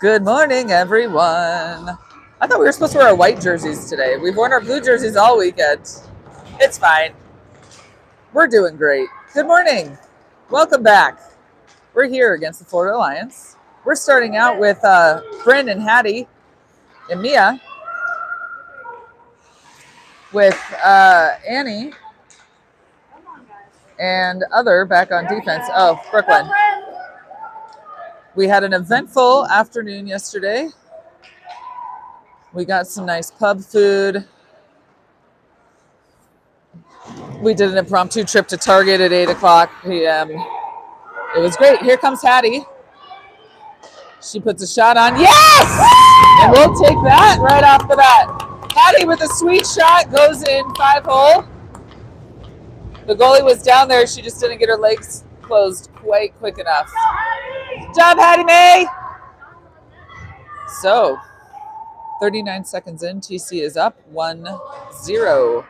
Good morning, everyone. I thought we were supposed to wear our white jerseys today. We've worn our blue jerseys all weekend. It's fine. We're doing great. Good morning. Welcome back. We're here against the Florida Alliance. We're starting out with Bryn and Hattie and Mia, with Annie and other back on defense. Oh, Brooklyn. We had an eventful afternoon yesterday. We got some nice pub food. We did an impromptu trip to Target at 8 o'clock p.m. It was great. Here comes Hattie. She puts a shot on. Yes! And we'll take that right off the bat. Hattie with a sweet shot goes in 5-hole. The goalie was down there. She just didn't get her legs closed quite quick enough. Good job, Hattie Mae. So, 39 seconds in. TC is up 1-0.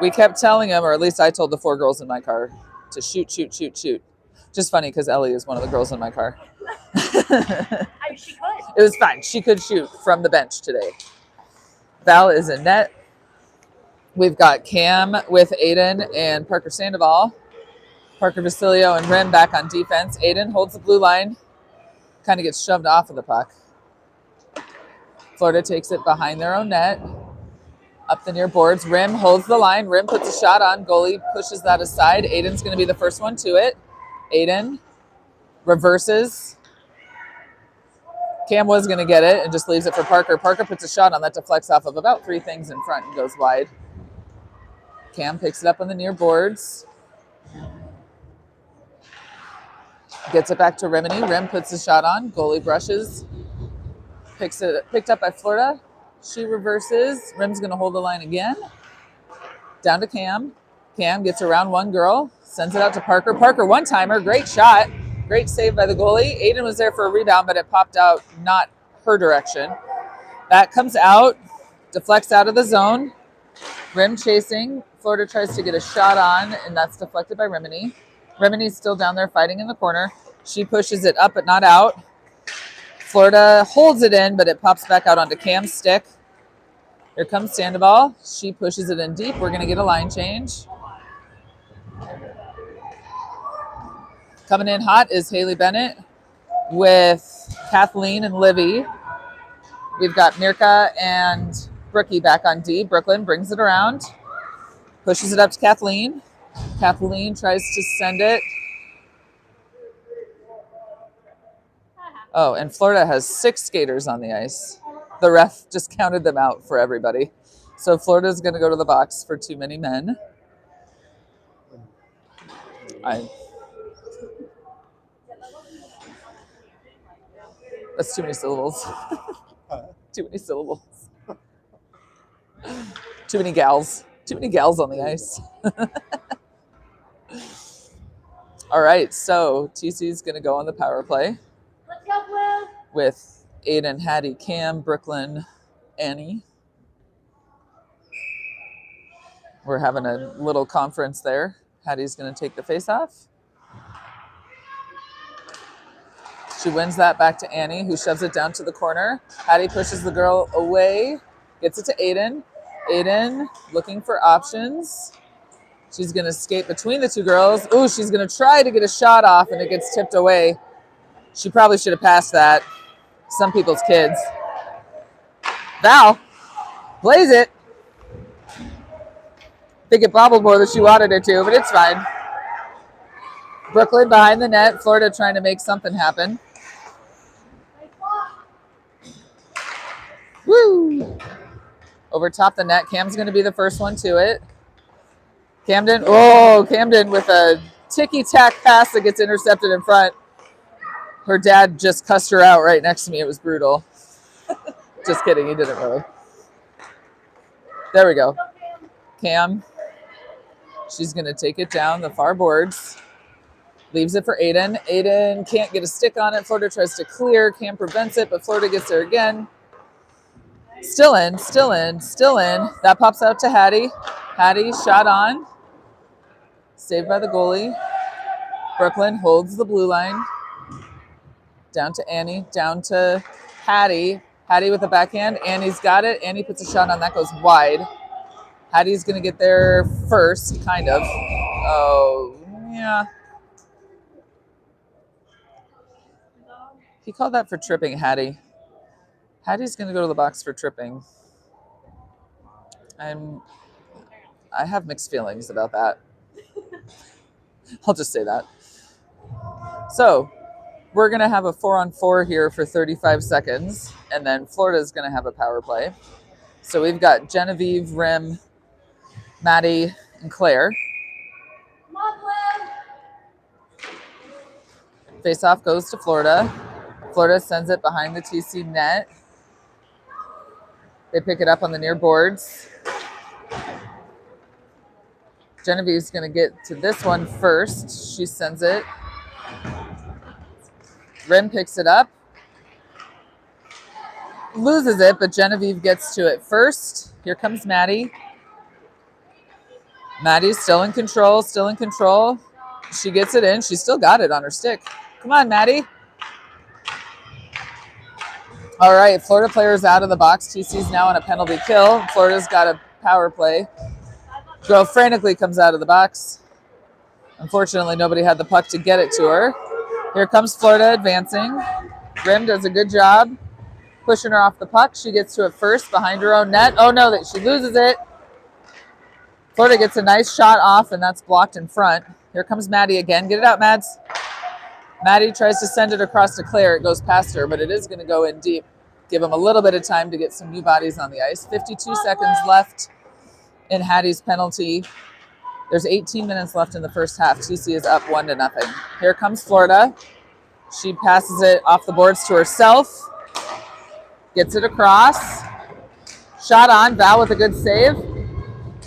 We kept telling him, or at least I told the 4 girls in my car, to shoot, shoot, shoot, shoot. Just funny because Ellie is one of the girls in my car. She could. It was fine. She could shoot from the bench today. Val is in net. We've got Cam with Aiden and Parker Sandoval. Parker Basilio and Rim back on defense. Aiden holds the blue line. Kind of gets shoved off of the puck. Florida takes it behind their own net. Up the near boards. Rim holds the line. Rim puts a shot on. Goalie pushes that aside. Aiden's going to be the first one to it. Aiden reverses. Cam was going to get it and just leaves it for Parker. Parker puts a shot on that, deflects off of about 3 things in front and goes wide. Cam picks it up on the near boards. Gets it back to Rimini. Rim puts a shot on. Goalie brushes. Picked up by Florida. She reverses. Rim's going to hold the line again. Down to Cam. Cam gets around one girl. Sends it out to Parker. Parker, one-timer. Great shot. Great save by the goalie. Aiden was there for a rebound, but it popped out not her direction. That comes out. Deflects out of the zone. Rim chasing. Florida tries to get a shot on, and that's deflected by Rimini. Rimini's still down there fighting in the corner. She pushes it up, but not out. Florida holds it in, but it pops back out onto Cam's stick. Here comes Sandoval. She pushes it in deep. We're going to get a line change. Coming in hot is Haley Bennett with Kathleen and Livy. We've got Mirka and Brookie back on D. Brooklyn brings it around. Pushes it up to Kathleen. Kathleen tries to send it. Oh, and Florida has 6 skaters on the ice. The ref just counted them out for everybody. So Florida's going to go to the box for too many men. That's too many syllables. Too many syllables. Too many gals. Too many gals on the ice. All right, so TC's going to go on the power play. Let's go, Blue. With Aiden, Hattie, Cam, Brooklyn, Annie. We're having a little conference there. Hattie's going to take the face off. She wins that back to Annie, who shoves it down to the corner. Hattie pushes the girl away, gets it to Aiden. Aiden looking for options. She's going to skate between the 2 girls. Ooh, she's going to try to get a shot off, and it gets tipped away. She probably should have passed that. Some people's kids. Val, blaze it. I think it bobbled more than she wanted it to, but it's fine. Brooklyn behind the net. Florida trying to make something happen. Woo! Over top the net. Cam's going to be the first one to it. Camden with a ticky-tack pass that gets intercepted in front. Her dad just cussed her out right next to me. It was brutal. Just kidding. He didn't really. There we go. Cam. She's going to take it down the far boards. Leaves it for Aiden. Aiden can't get a stick on it. Florida tries to clear. Cam prevents it, but Florida gets there again. Still in. That pops out to Hattie. Hattie shot on. Saved by the goalie. Brooklyn holds the blue line. Down to Annie, down to Hattie. Hattie with a backhand. Annie's got it. Annie puts a shot on, that goes wide. Hattie's going to get there first, kind of. Oh, yeah. He called that for tripping, Hattie. Hattie's going to go to the box for tripping. I have mixed feelings about that. I'll just say that. So we're going to have a 4-on-4 here for 35 seconds, and then Florida's going to have a power play. So we've got Genevieve, Rim, Maddie, and Claire. Come on, Will. Face-off goes to Florida. Florida sends it behind the TC net. They pick it up on the near boards. Genevieve's going to get to this one first. She sends it. Rim picks it up. Loses it, but Genevieve gets to it first. Here comes Maddie. Maddie's still in control, still in control. She gets it in. She still got it on her stick. Come on, Maddie. All right, Florida player's out of the box. TC's now on a penalty kill. Florida's got a power play. Girl frantically comes out of the box. Unfortunately, nobody had the puck to get it to her. Here comes Florida advancing. Rim does a good job pushing her off the puck. She gets to it first behind her own net. Oh no, that she loses it. Florida gets a nice shot off, and that's blocked in front. Here comes Maddie again. Get it out, Mads. Maddie tries to send it across to Claire. It goes past her, but it is going to go in deep. Give them a little bit of time to get some new bodies on the ice. 52 seconds left in Hattie's penalty. There's 18 minutes left in the first half. TC is up 1-0. Here comes Florida. She passes it off the boards to herself. Gets it across. Shot on. Val with a good save.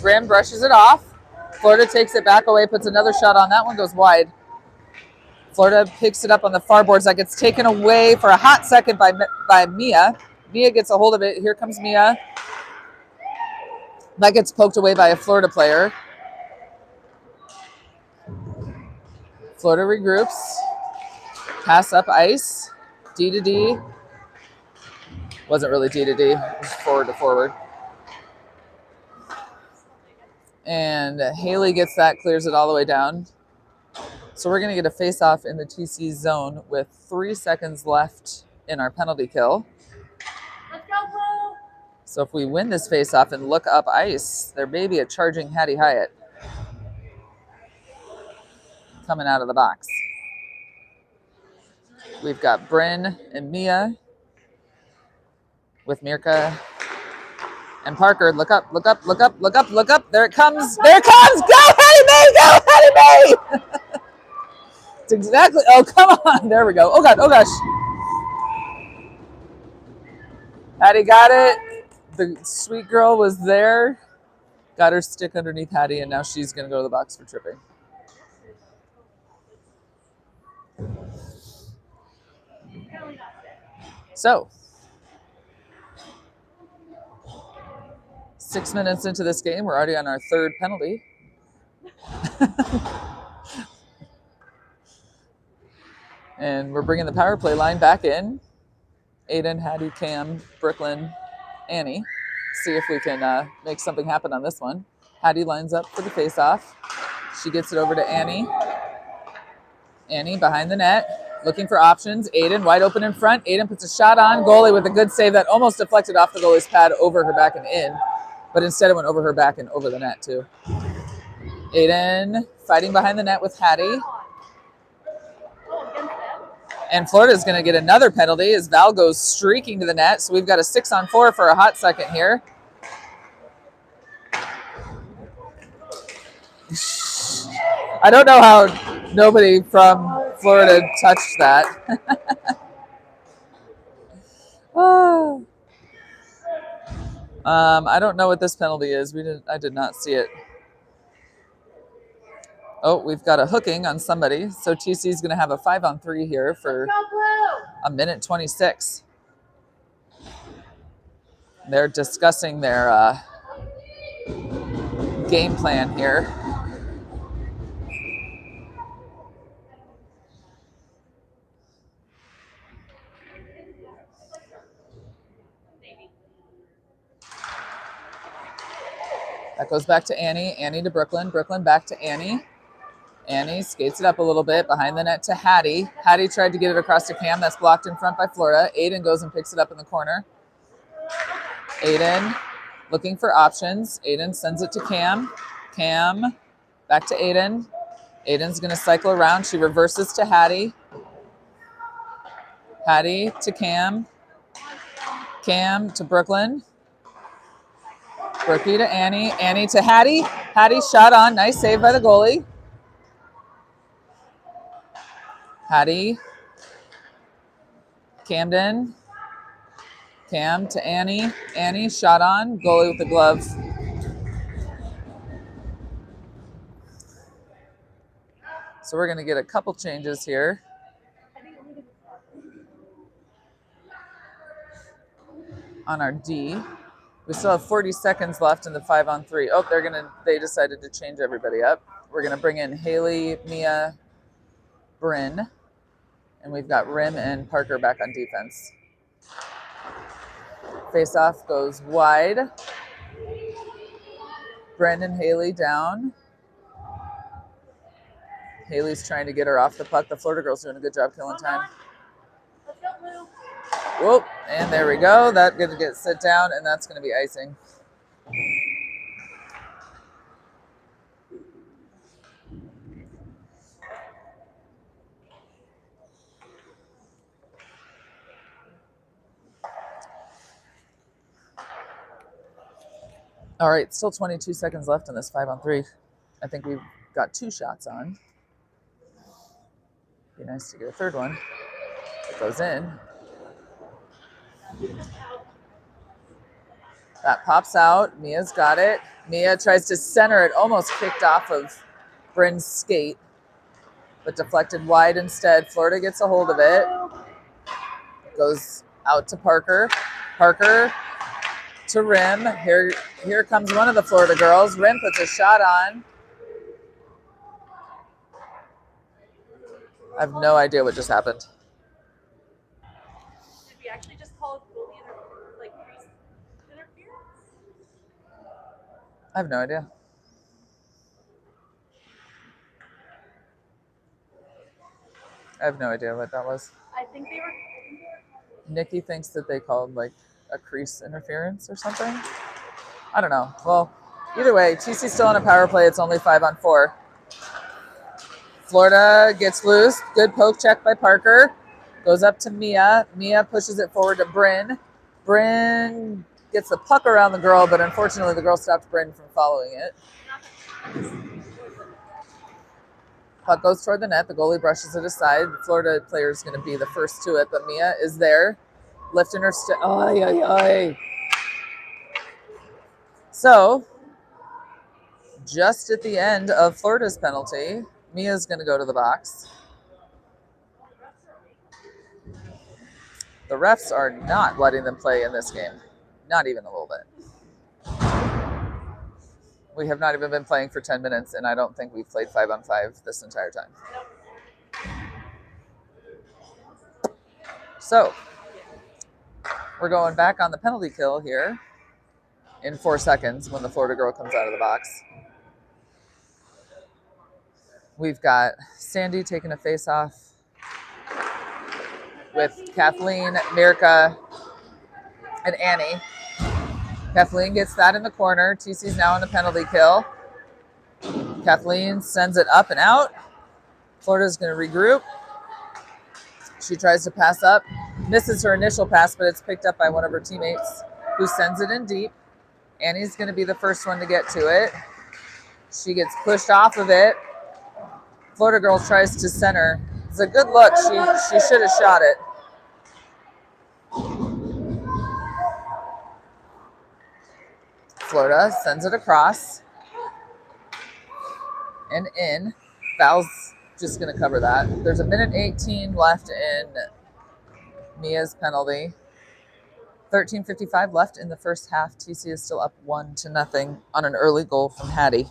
Rim brushes it off. Florida takes it back away, puts another shot on. That one goes wide. Florida picks it up on the far boards. That gets taken away for a hot second by Mia. Mia gets a hold of it. Here comes Mia. That gets poked away by a Florida player. Florida regroups. Pass up ice. D to D. Wasn't really D to D. It was forward to forward. And Haley gets that, clears it all the way down. So we're going to get a face-off in the TC zone with 3 seconds left in our penalty kill. Let's go, Will. So if we win this face-off and look up ice, there may be a charging Hattie Hyatt coming out of the box. We've got Bryn and Mia with Mirka and Parker. Look up, look up, look up, look up, look up. There it comes. There it comes. Go, Hattie May! Go, Hattie May! It's exactly. Oh, come on. There we go. Oh, God. Oh, gosh. Hattie got it. The sweet girl was there. Got her stick underneath Hattie, and now she's going to go to the box for tripping. So, 6 minutes into this game, we're already on our third penalty. And we're bringing the power play line back in. Aiden, Hattie, Cam, Brooklyn, Annie. See if we can make something happen on this one. Hattie lines up for the face-off. She gets it over to Annie. Annie behind the net, looking for options. Aiden wide open in front. Aiden puts a shot on. Goalie with a good save that almost deflected off the goalie's pad over her back and in. But instead it went over her back and over the net too. Aiden fighting behind the net with Hattie. And Florida's going to get another penalty as Val goes streaking to the net. So we've got a 6-on-4 for a hot second here. I don't know how nobody from Florida touched that. Oh. I don't know what this penalty is. I did not see it. Oh, we've got a hooking on somebody. So TC is going to have a 5-on-3 here for a minute 26. They're discussing their game plan here. That goes back to Annie. Annie to Brooklyn. Brooklyn back to Annie. Annie skates it up a little bit behind the net to Hattie. Hattie tried to get it across to Cam. That's blocked in front by Florida. Aiden goes and picks it up in the corner. Aiden looking for options. Aiden sends it to Cam. Cam back to Aiden. Aiden's going to cycle around. She reverses to Hattie. Hattie to Cam. Cam to Brooklyn. Brookie to Annie. Annie to Hattie. Hattie shot on. Nice save by the goalie. Hattie. Camden. Cam to Annie. Annie shot on. Goalie with the glove. So we're going to get a couple changes here. On our D. We still have 40 seconds left in the 5-on-3. Oh, they decided to change everybody up. We're going to bring in Haley, Mia, Bryn, and we've got Rim and Parker back on defense. Face-off goes wide. Bryn and Haley down. Haley's trying to get her off the puck. The Florida girl's doing a good job killing time. Let's go, Blue. Whoop, and there we go. That's going to get sit down, and that's going to be icing. All right, still 22 seconds left in this 5-on-3. I think we've got 2 shots on. Be nice to get a third one. It goes in. That pops out. Mia's got it. Mia tries to center it, almost kicked off of Bryn's skate, but deflected wide instead. Florida gets a hold of it. Goes out to Parker. Parker to Rim. Here comes one of the Florida girls. Rim puts a shot on. I have no idea what just happened. Did we actually just call goalie crease interference? I have no idea. I have no idea what that was. I think they were. Nikki thinks that they called like a crease interference or something. I don't know. Well, either way, TC's still on a power play. It's only 5-on-4. Florida gets loose. Good poke check by Parker. Goes up to Mia. Mia pushes it forward to Bryn. Bryn gets the puck around the girl, but unfortunately the girl stopped Bryn from following it. Puck goes toward the net. The goalie brushes it aside. The Florida player is going to be the first to it, but Mia is there, lifting her stick. Ay, ay, ay. So, just at the end of Florida's penalty, Mia's going to go to the box. The refs are not letting them play in this game. Not even a little bit. We have not even been playing for 10 minutes, and I don't think we've played 5-on-5 this entire time. So, we're going back on the penalty kill here in 4 seconds when the Florida girl comes out of the box. We've got Sandy taking a face-off with Kathleen, Mirka, and Annie. Kathleen gets that in the corner. TC's now on the penalty kill. Kathleen sends it up and out. Florida's going to regroup. She tries to pass up. Misses her initial pass, but it's picked up by one of her teammates who sends it in deep. Annie's going to be the first one to get to it. She gets pushed off of it. Florida girl tries to center. It's a good look. She should have shot it. Florida sends it across and in. Val's just going to cover that. There's 1:18 left in Mia's penalty. 13:55 left in the first half. TC is still up 1-0 on an early goal from Hattie.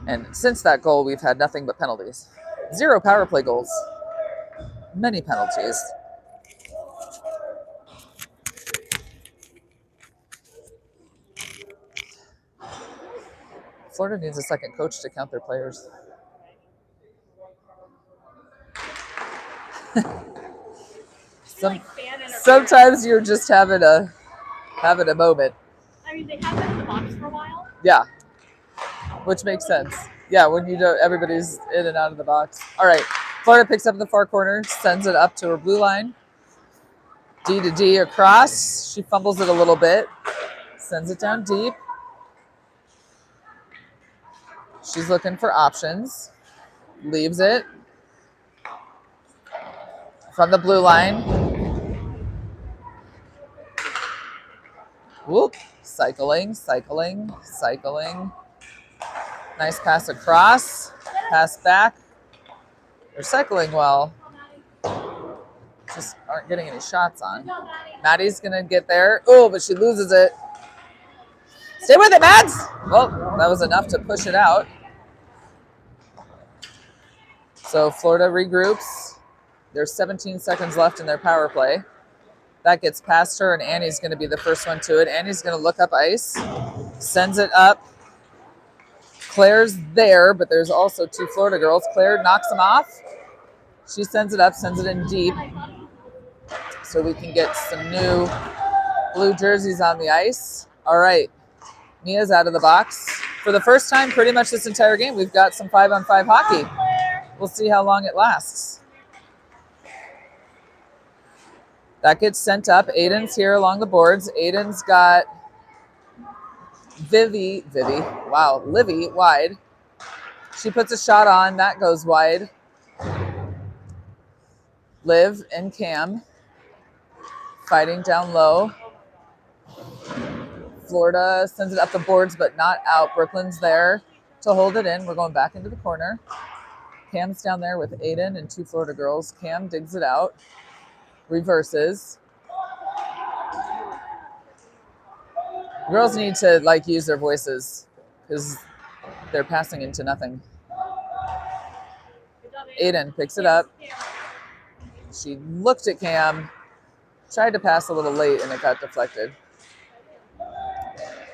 And since that goal, we've had nothing but penalties. 0 power play goals. Many penalties. Florida needs a second coach to count their players. Sometimes you're just having a moment. I mean, they have been in the box for a while. Yeah, which makes sense. Yeah, when you know everybody's in and out of the box. All right, Florida picks up in the far corner, sends it up to her blue line. D to D across. She fumbles it a little bit, sends it down deep. She's looking for options. Leaves it from the blue line. Whoop. Cycling. Nice pass across. Pass back. They're cycling well. Just aren't getting any shots on. Maddie's going to get there. Oh, but she loses it. Stay with it, Mads. Well, that was enough to push it out. So Florida regroups. There's 17 seconds left in their power play. That gets past her, and Annie's going to be the first one to it. Annie's going to look up ice. Sends it up. Claire's there, but there's also two Florida girls. Claire knocks them off. She sends it up, sends it in deep. So we can get some new blue jerseys on the ice. All right. Mia's out of the box. For the first time pretty much this entire game, we've got some 5-on-5 hockey. We'll see how long it lasts. That gets sent up. Aiden's here along the boards. Aiden's got Livy wide. She puts a shot on. That goes wide. Liv and Cam fighting down low. Florida sends it up the boards, but not out. Brooklyn's there to hold it in. We're going back into the corner. Cam's down there with Aiden and two Florida girls. Cam digs it out. Reverses. Girls need to use their voices because they're passing into nothing. Aiden picks it up. She looked at Cam, tried to pass a little late, and it got deflected.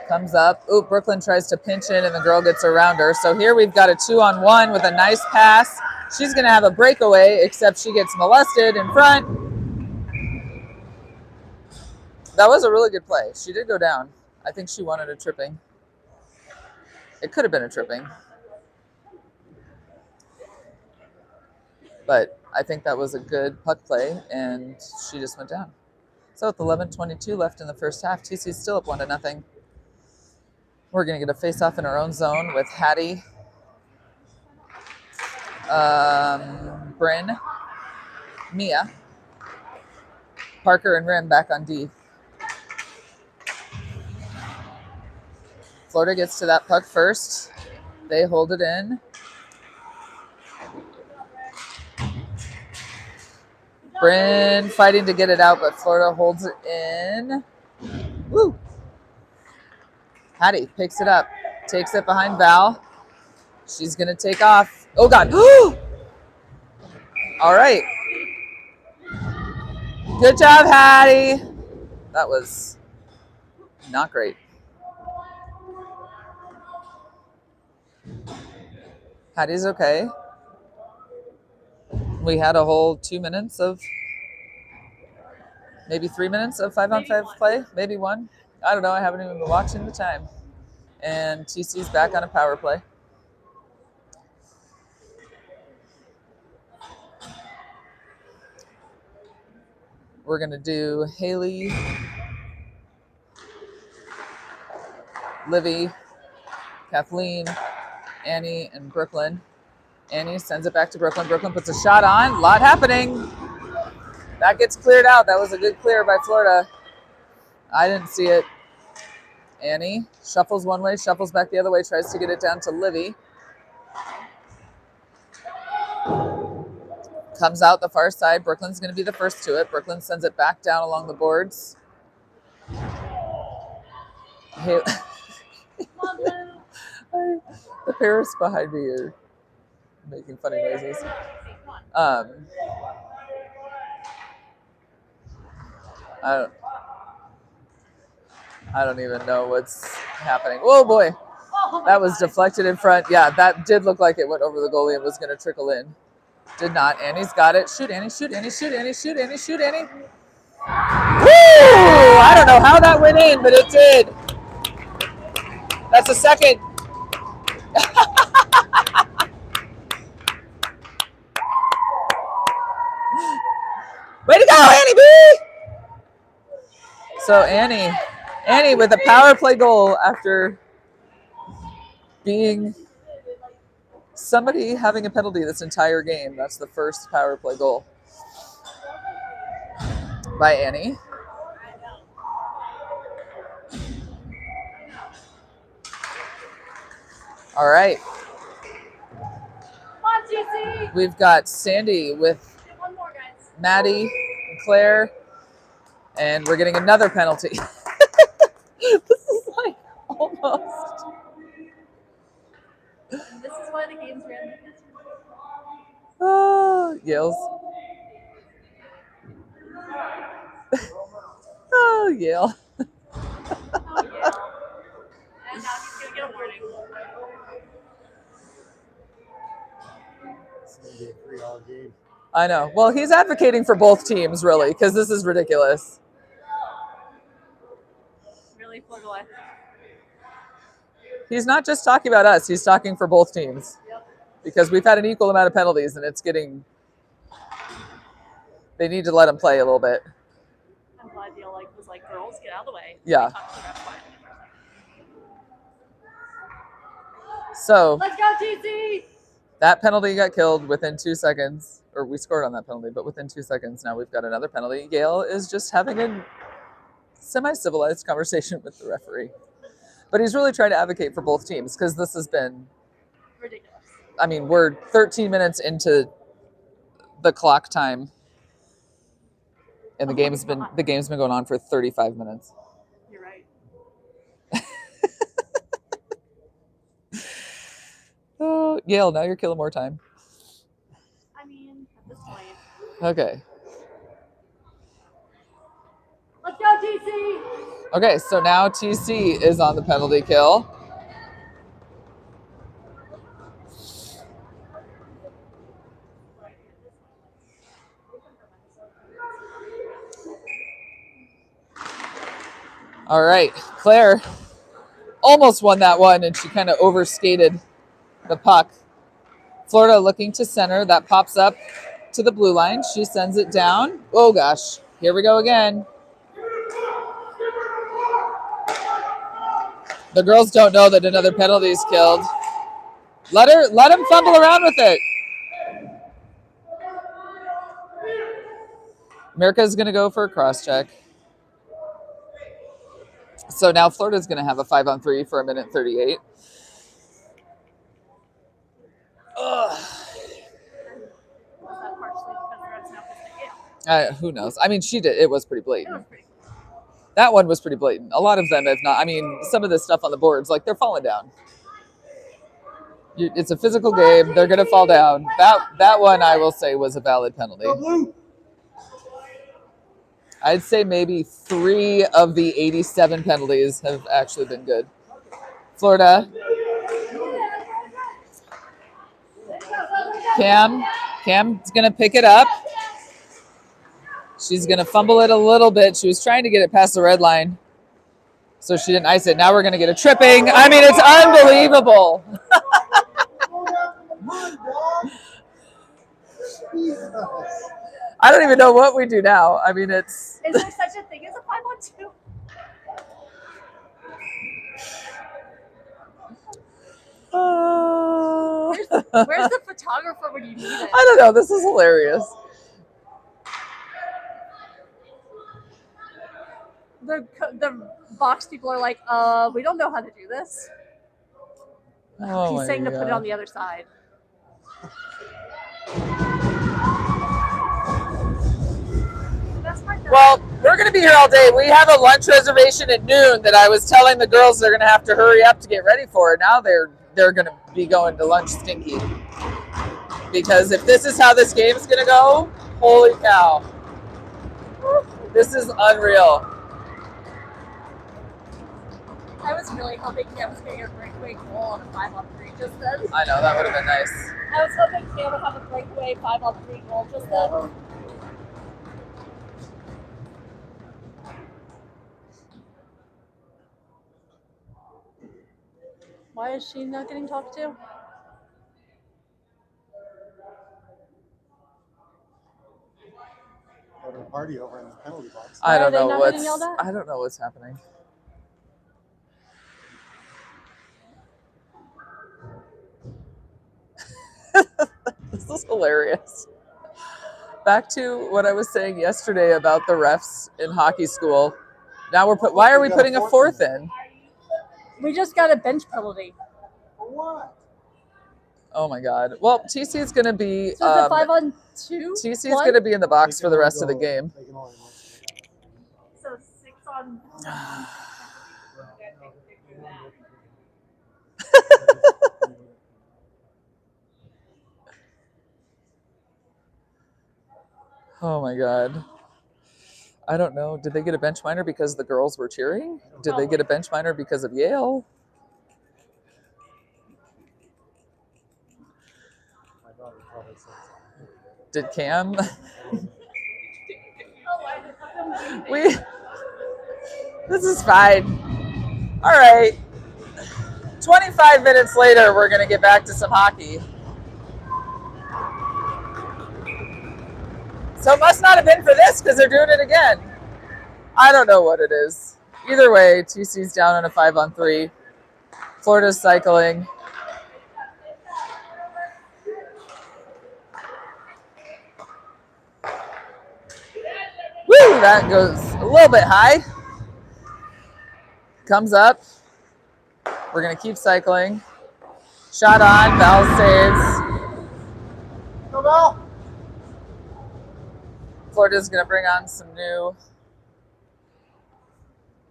Comes up. Ooh, Brooklyn tries to pinch in, and the girl gets around her. So here we've got a 2-on-1 with a nice pass. She's going to have a breakaway, except she gets molested in front. That was a really good play. She did go down. I think she wanted a tripping. It could have been a tripping. But I think that was a good puck play, and she just went down. So with 11:22 left in the first half, TC's still up 1-0. We're going to get a face-off in our own zone with Hattie, Bryn, Mia, Parker, and Rim back on D. Florida gets to that puck first. They hold it in. Bryn fighting to get it out, but Florida holds it in. Woo! Hattie picks it up, takes it behind Val. She's going to take off. Oh, God. All right. Good job, Hattie. That was not great. Hattie's okay. We had a whole 2 minutes of, maybe 3 minutes of 5-on-5 play. Maybe one. I don't know. I haven't even been watching the time. And TC's back on a power play. We're going to do Haley, Livy, Kathleen, Annie, and Brooklyn. Annie sends it back to Brooklyn. Brooklyn puts a shot on. A lot happening. That gets cleared out. That was a good clear by Florida. I didn't see it. Annie shuffles one way, shuffles back the other way, tries to get it down to Livy. Comes out the far side. Brooklyn's going to be the first to it. Brooklyn sends it back down along the boards. The parents behind me are making funny noises. I don't even know what's happening. Oh boy. Oh my That was God. deflected in front. Yeah, that did look like it went over the goalie and was going to trickle in. Did not. Annie's got it. Shoot, Annie, shoot, Annie, shoot, Annie, shoot, Annie, shoot, Annie. Woo! I don't know how that went in, but it did. That's a second. Way to go, Annie B! So Annie with a power play goal after being somebody having a penalty this entire game. That's the first power play goal by Annie. All right. Come on, TC. We've got Sandy with One more, guys. Maddie and Claire, and we're getting another penalty. This is like almost. This is why the games ran like this. Oh, Yales. Oh, Yale. Oh, yeah. And now he's going to get a warning. It's gonna be a 3-all game. I know. Well, he's advocating for both teams, really, because this is ridiculous. Really, Fleur-de-Lis. He's not just talking about us. He's talking for both teams. Yep. Because we've had an equal amount of penalties, and it's getting... They need to let him play a little bit. I'm glad Neil was like, girls, get out of the way. Yeah. Talk to the ref quietly for a second. So Let's go, TC! that penalty got killed within 2 seconds. Or we scored on that penalty, but within 2 seconds now we've got another penalty. Yale is just having a semi-civilized conversation with the referee. But he's really trying to advocate for both teams because this has been... Ridiculous. I mean, we're 13 minutes into the clock time. And the game's been going on for 35 minutes. You're right. Oh, Yale, now you're killing more time. I mean, at this point. Okay. Let's go, TC! Okay, so now TC is on the penalty kill. All right, Claire almost won that one, and she kind of overskated the puck. Florida looking to center. That pops up to the blue line. She sends it down. Oh, gosh. Here we go again. The girls don't know that another penalty is killed. Let him fumble around with it. America's going to go for a cross-check. So now Florida's going to have a 5-on-3 for 1:38. Ugh. Was that partially because the Reds now pissed at Yale? Who knows? I mean, she did. It was pretty It blatant. was pretty cool. That one was pretty blatant. A lot of them have not. I mean, some of this stuff on the boards, like they're falling down. It's a physical game. They're going to fall down. That one, I will say, was a valid penalty. I'd say maybe 3 of the 87 penalties have actually been good. Florida. Cam's going to pick it up. She's going to fumble it a little bit. She was trying to get it past the red line, so she didn't ice it. Now we're going to get a tripping. I mean, it's unbelievable. I don't even know what we do now. I mean, it's... Is there such a thing as a 5-on-2? Where's the photographer when you need it? I don't know. This is hilarious. The box people are like, we don't know how to do this. Oh He's my saying to put it God. on the other side. That's my third. Well, we're going to be here all day. We have a lunch reservation at noon that I was telling the girls they're going to have to hurry up to get ready for. Now they're going to be going to lunch stinky. Because if this is how this game is going to go, holy cow. This is unreal. I was really hoping Cam was going to get a breakaway goal on a 5-on-3 just then. I know, that would have been nice. I was hoping Cam would have a breakaway 5-on-3 goal just then. Why is she not getting talked to? Having a party over in the penalty box. I don't Why are know they not what's getting yelled at? I don't know what's happening. This is hilarious. Back to what I was saying yesterday about the refs in hockey school. Now why are we putting a fourth in? We just got a bench penalty. For what? Oh my god. Well, TC is going to be So is it 5-on-2? TC is going to be in the box for the rest of the game. So 6-on. Oh my god. I don't know. Did they get a bench minor because the girls were cheering? Did they get a bench minor because of Yale? Did Cam? This is fine. All right. 25 minutes later, we're going to get back to some hockey. So it must not have been for this because they're doing it again. I don't know what it is. Either way, TC's down on a 5-on-3. Florida's cycling. Woo! That goes a little bit high. Comes up. We're going to keep cycling. Shot on. Val saves. Go, Val! Florida's going to bring on some new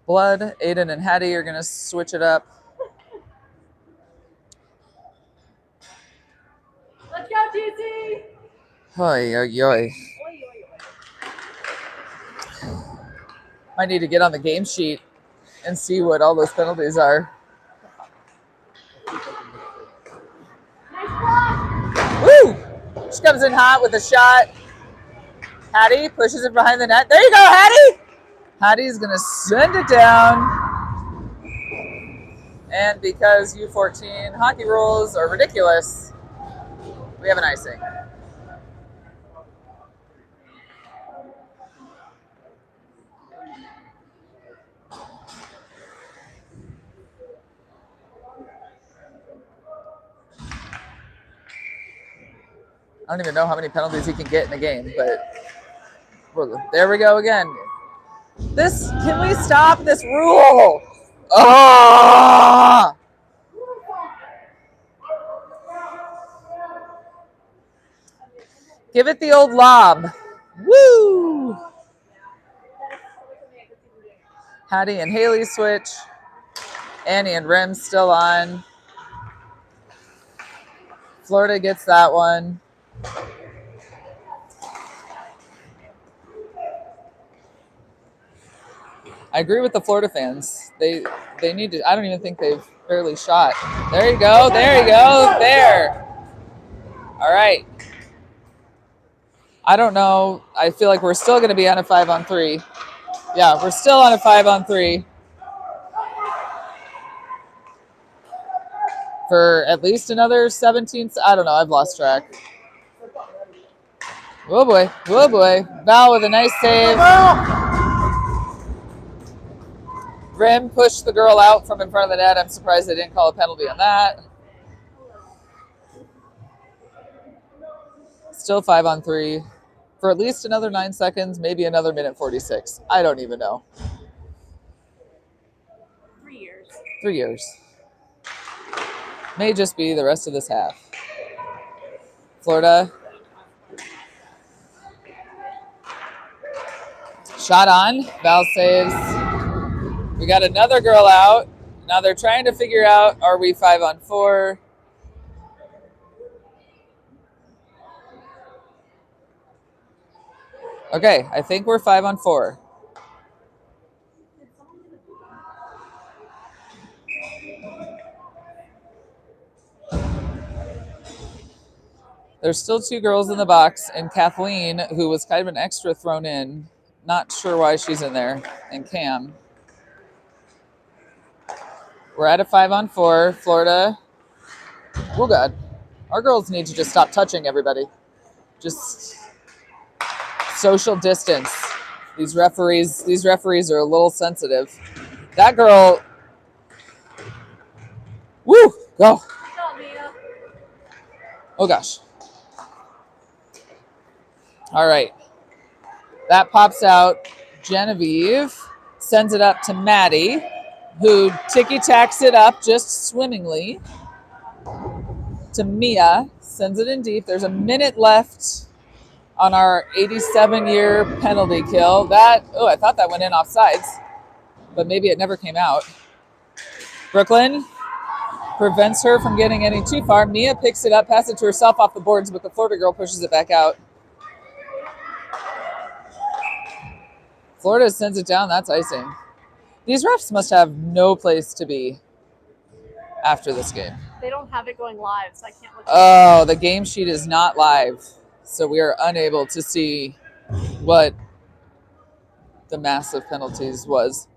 blood. Aiden and Hattie are going to switch it up. Let's go, TC! Oy, oy, oy. I need to get on the game sheet and see what all those penalties are. Woo! She comes in hot with a shot. Hattie pushes it behind the net. There you go, Hattie! Hattie's going to send it down. And because U14 hockey rules are ridiculous, we have an icing. I don't even know how many penalties he can get in a game, but there we go again. Can we stop this rule? Ah! Give it the old lob. Woo! Hattie and Haley switch. Annie and Rem still on. Florida gets that one. I agree with the Florida fans. They need to. I don't even think they've barely shot. There you go. There you go. There. All right. I don't know. I feel like we're still going to be on a 5-on-3. Yeah, we're still on a 5-on-3 for at least another 17. I don't know. I've lost track. Oh boy. Oh boy. Val with a nice save. Rim pushed the girl out from in front of the net. I'm surprised they didn't call a penalty on that. Still 5-on-3 for at least another 9 seconds, maybe another minute 46. I don't even know. 3 years. 3 years. May just be the rest of this half. Florida. Shot on. Val saves. We got another girl out. Now they're trying to figure out, are we 5-on-4? Okay, I think we're 5-on-4. There's still 2 girls in the box, and Kathleen, who was kind of an extra thrown in, not sure why she's in there, and Cam. We're at a 5-on-4. Florida. Oh, God. Our girls need to just stop touching everybody. Just social distance. These referees are a little sensitive. That girl. Woo! Go. Oh, gosh. All right. That pops out. Genevieve sends it up to Maddie, who ticky-tacks it up just swimmingly. To Mia, sends it in deep. There's a minute left on our 87-year penalty kill. I thought that went in offsides, but maybe it never came out. Brooklyn prevents her from getting any too far. Mia picks it up, passes it to herself off the boards, but the Florida girl pushes it back out. Florida sends it down. That's icing. These refs must have no place to be after this game. They don't have it going live, so I can't look. Oh, the game sheet is not live, so we are unable to see what the massive penalties was.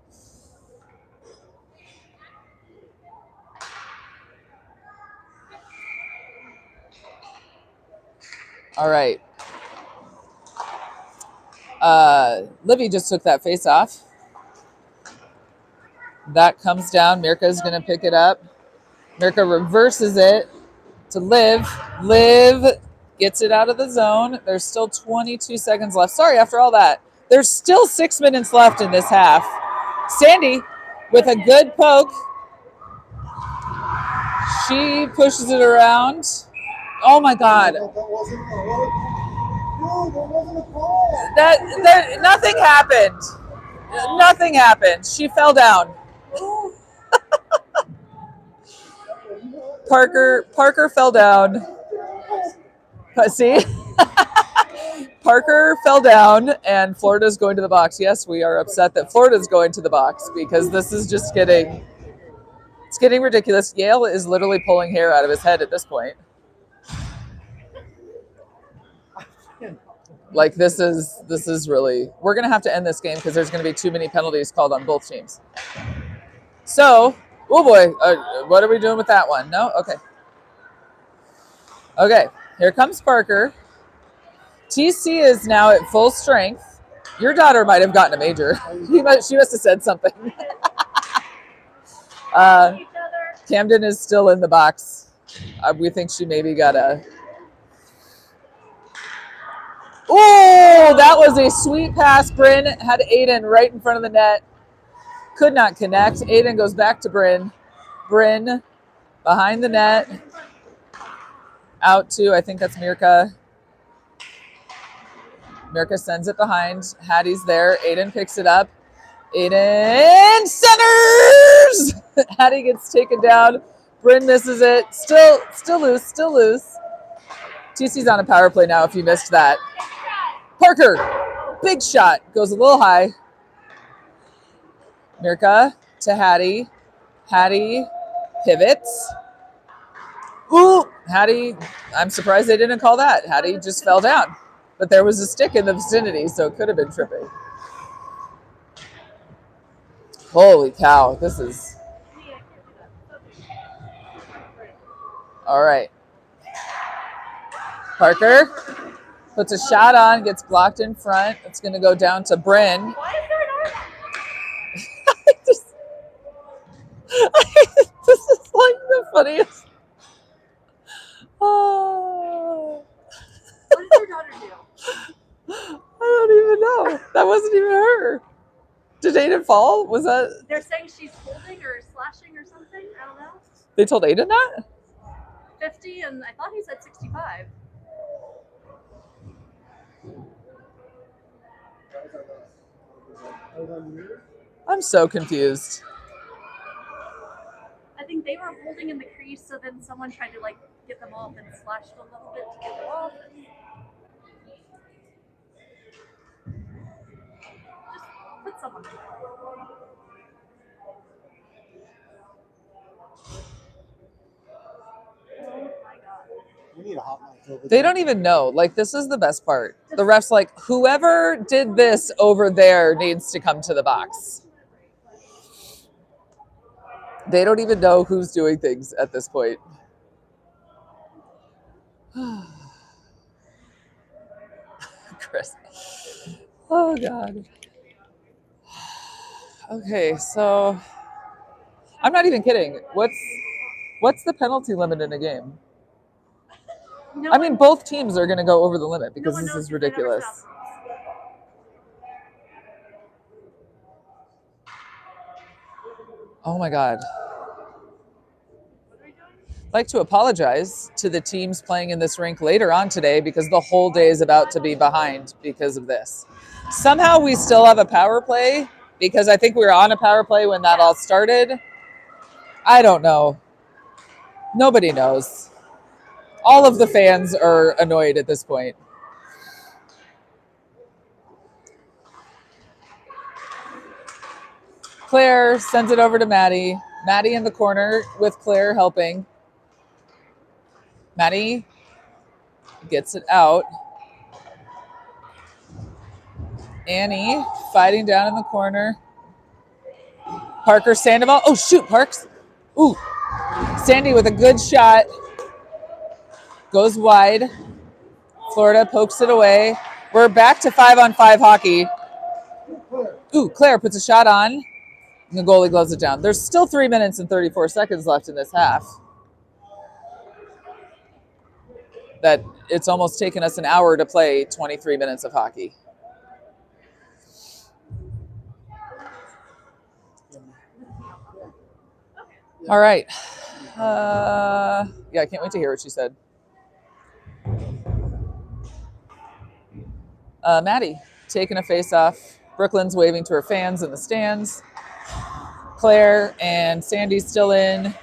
All right. Livy just took that face off. That comes down. Mirka is going to pick it up. Mirka reverses it to Liv. Liv gets it out of the zone. There's still 22 seconds left. Sorry, after all that. There's still 6 minutes left in this half. Sandy with a good poke. She pushes it around. Oh my God. That nothing happened. Nothing happened. She fell down. Parker fell down. See? Parker fell down and Florida's going to the box. Yes, we are upset that Florida's going to the box because this is just getting ridiculous. Yale is literally pulling hair out of his head at this point. Like this is really, we're going to have to end this game because there's going to be too many penalties called on both teams. So, oh boy, what are we doing with that one? No? Okay. Okay, here comes Parker. TC is now at full strength. Your daughter might have gotten a major. She must have said something. Camden is still in the box. We think she maybe got a... Oh, that was a sweet pass. Bryn had Aiden right in front of the net. Could not connect. Aiden goes back to Bryn. Bryn behind the net. Out to, I think that's Mirka. Mirka sends it behind. Hattie's there. Aiden picks it up. Aiden centers! Hattie gets taken down. Bryn misses it. Still loose. TC's on a power play now if you missed that. Parker, big shot. Goes a little high. Mirka to Hattie. Hattie pivots. Ooh, Hattie, I'm surprised they didn't call that. Hattie just fell down. But there was a stick in the vicinity, so it could have been tripping. Holy cow, this is... All right. Parker puts a shot on, gets blocked in front. It's going to go down to Bryn. Why is there an arm? This is like the funniest. Oh. What did your daughter do? I don't even know. That wasn't even her. Did Aiden fall? Was that? They're saying she's holding or slashing or something. I don't know. They told Aiden that? 50, and I thought he said 65. I'm so confused. I think they were holding in the crease, so then someone tried to like get them off and slashed a little bit to get them off. Just put someone in. Oh my god. We need a hotline over They there. don't even know. Like, this is the best part. The ref's like, whoever did this over there needs to come to the box. They don't even know who's doing things at this point. Chris. Oh, God. Okay, so I'm not even kidding. What's the penalty limit in a game? No I mean, both teams are going to go over the limit because one this knows is 'cause they never ridiculous. stop. Oh my God. I'd like to apologize to the teams playing in this rink later on today because the whole day is about to be behind because of this. Somehow we still have a power play because I think we were on a power play when that all started. I don't know. Nobody knows. All of the fans are annoyed at this point. Claire sends it over to Maddie. Maddie in the corner with Claire helping. Maddie gets it out. Annie fighting down in the corner. Parker Sandoval. Oh, shoot, Parks. Ooh. Sandy with a good shot. Goes wide. Florida pokes it away. We're back to 5-on-5 hockey. Ooh, Claire puts a shot on. And the goalie gloves it down. There's still 3 minutes and 34 seconds left in this half. That it's almost taken us an hour to play 23 minutes of hockey. All right. Yeah, I can't wait to hear what she said. Maddie taking a face off. Brooklyn's waving to her fans in the stands. Claire and Sandy's still in.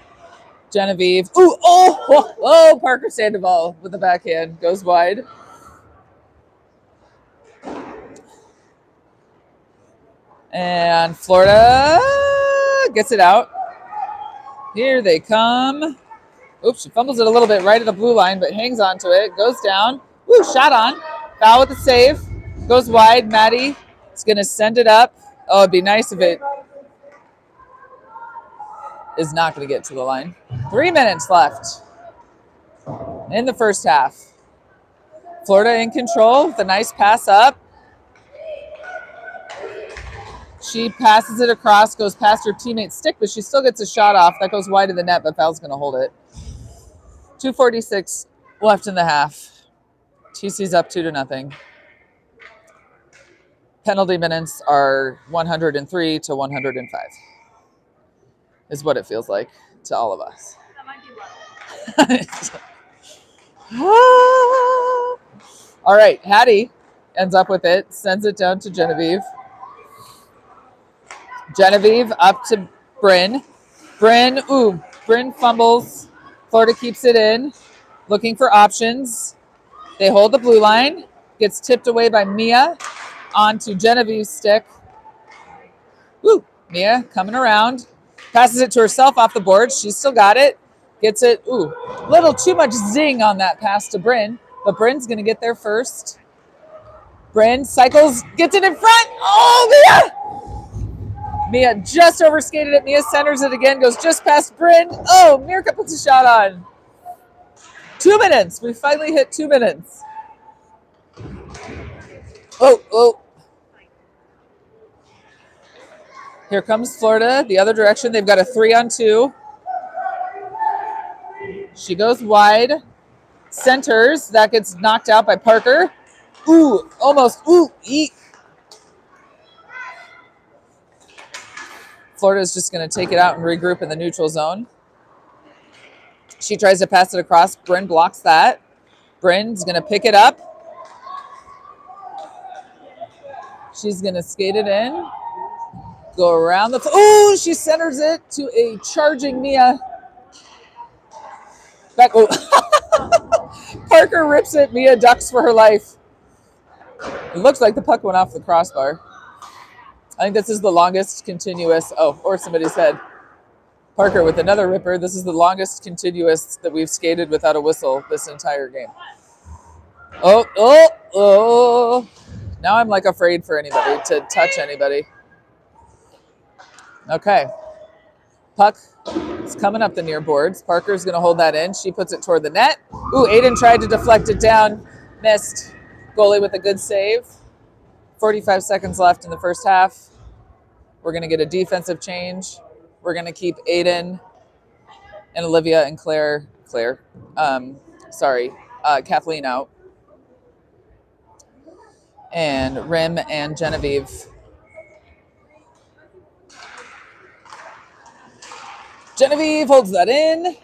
Genevieve. Ooh, oh, Parker Sandoval with the backhand. Goes wide. And Florida gets it out. Here they come. Oops, she fumbles it a little bit right at the blue line, but hangs on to it. Goes down. Woo, shot on. Foul with the save. Goes wide. Maddie is going to send it up. Oh, it'd be nice if it is not going to get to the line. 3 minutes left in the first half. Florida in control with a nice pass up. She passes it across, goes past her teammate's stick, but she still gets a shot off. That goes wide of the net, but Val's going to hold it. 2:46 left in the half. TC's up 2-0. Penalty minutes are 103 to 105 is what it feels like to all of us. That might be low. All right, Hattie ends up with it, sends it down to Genevieve. Genevieve up to Bryn. Bryn fumbles. Florida keeps it in, looking for options. They hold the blue line. Gets tipped away by Mia onto Genevieve's stick. Woo! Mia coming around. Passes it to herself off the board. She's still got it. Gets it. Ooh, little too much zing on that pass to Bryn. But Bryn's going to get there first. Bryn cycles, gets it in front. Oh, Mia! Mia just overskated it. Mia centers it again, goes just past Bryn. Oh, Mirka puts a shot on. 2 minutes. We finally hit 2 minutes. Oh. Here comes Florida, the other direction. They've got a 3-on-2. She goes wide. Centers. That gets knocked out by Parker. Ooh, almost. Ooh, eek. Florida's just going to take it out and regroup in the neutral zone. She tries to pass it across. Bryn blocks that. Bryn's going to pick it up. She's going to skate it in. Go around the... Oh, she centers it to a charging Mia. Back. Oh. Parker rips it. Mia ducks for her life. It looks like the puck went off the crossbar. I think this is the longest continuous... Oh, or somebody's head. Parker with another ripper. This is the longest continuous that we've skated without a whistle this entire game. Oh, oh, oh. Now I'm like afraid for anybody to touch anybody. Okay. Puck is coming up the near boards. Parker's going to hold that in. She puts it toward the net. Ooh, Aiden tried to deflect it down. Missed. Goalie with a good save. 45 seconds left in the first half. We're going to get a defensive change. We're going to keep Aiden and Olivia and Kathleen out. And Rim and Genevieve. Genevieve holds that in.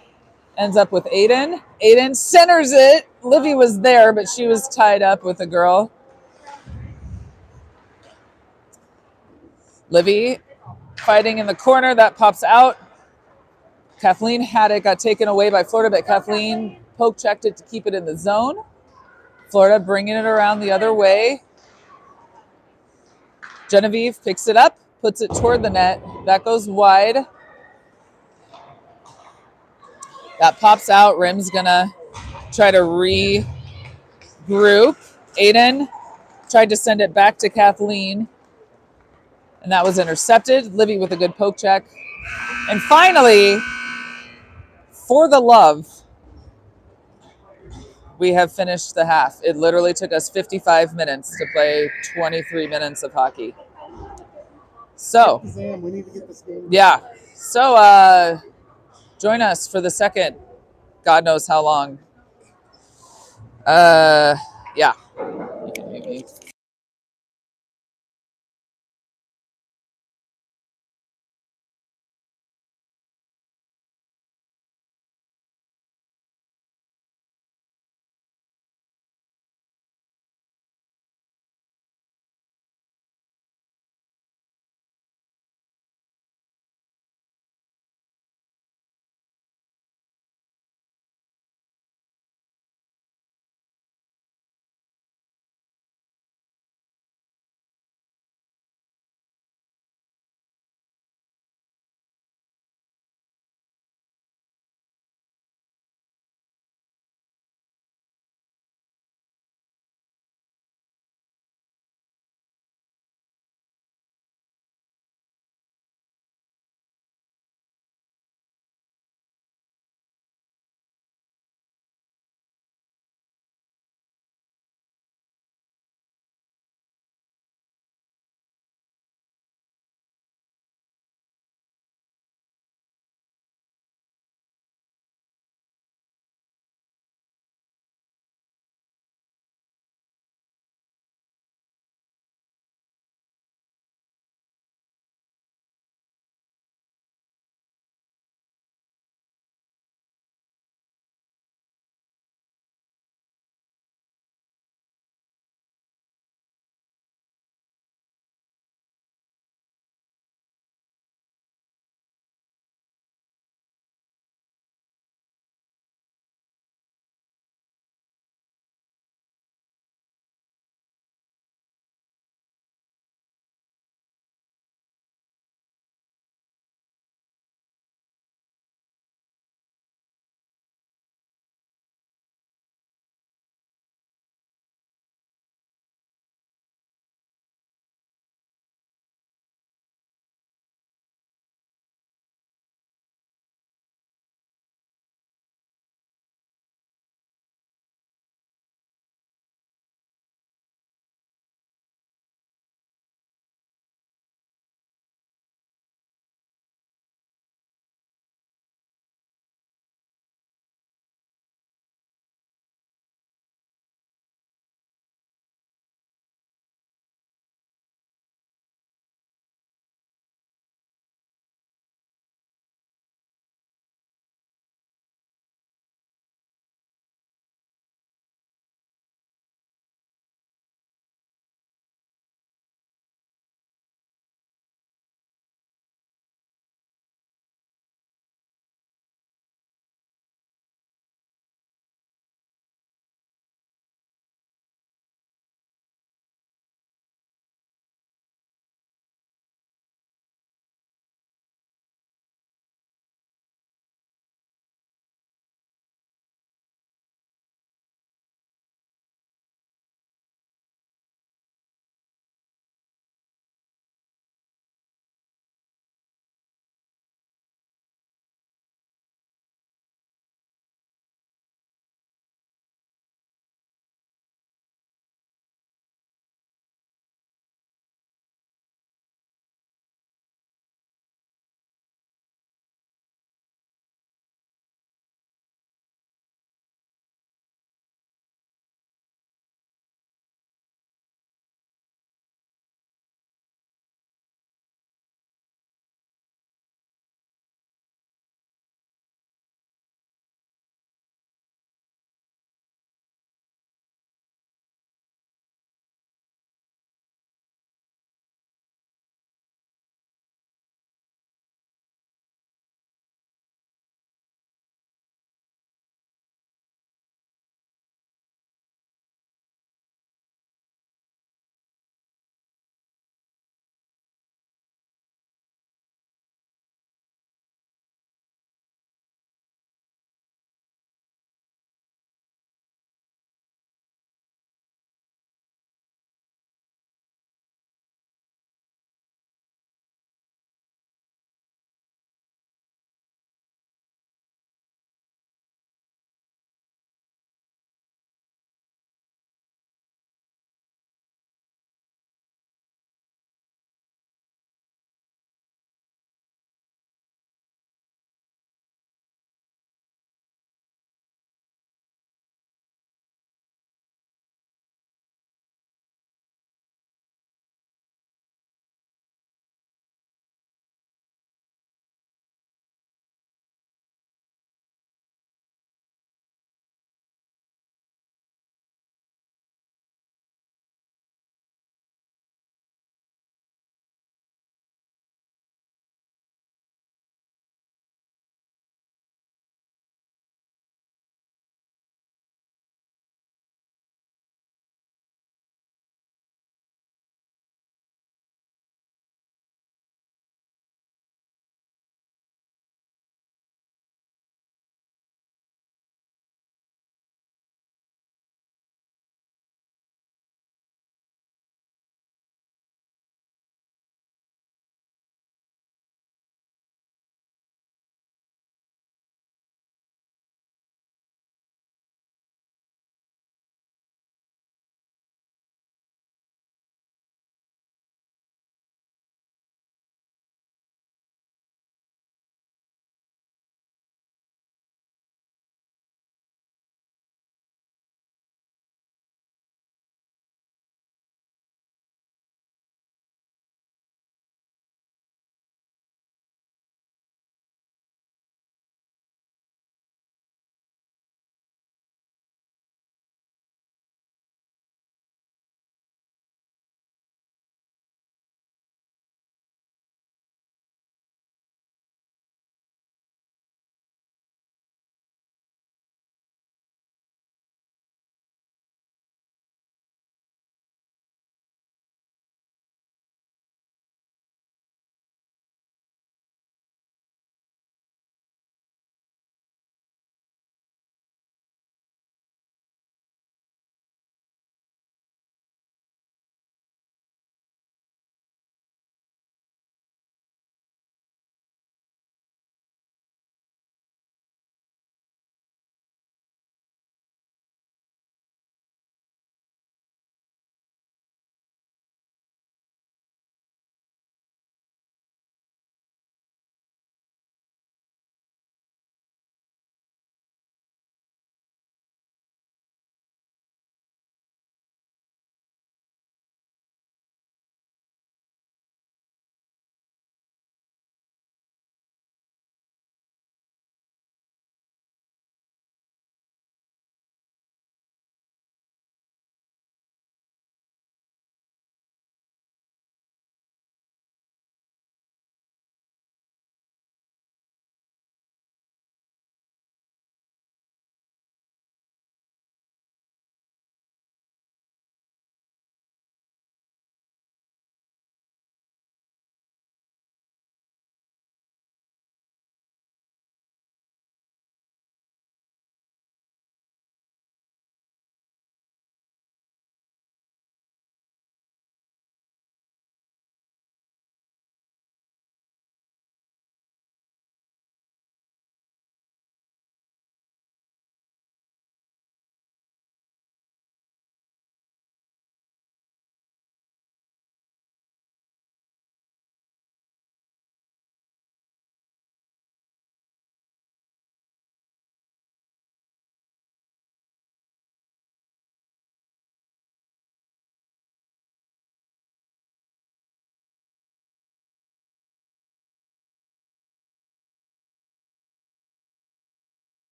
Ends up with Aiden. Aiden centers it. Livy was there, but she was tied up with a girl. Livy fighting in the corner. That pops out. Kathleen had it. Got taken away by Florida, but Kathleen poke checked it to keep it in the zone. Florida bringing it around the other way. Genevieve picks it up, puts it toward the net. That goes wide. That pops out. Rim's going to try to regroup. Aiden tried to send it back to Kathleen, and that was intercepted. Livy with a good poke check. And finally, for the love, we have finished the half. It literally took us 55 minutes to play 23 minutes of hockey. So, we need to get this game. yeah. So, join us for the second, God knows how long. Yeah. You can mute me.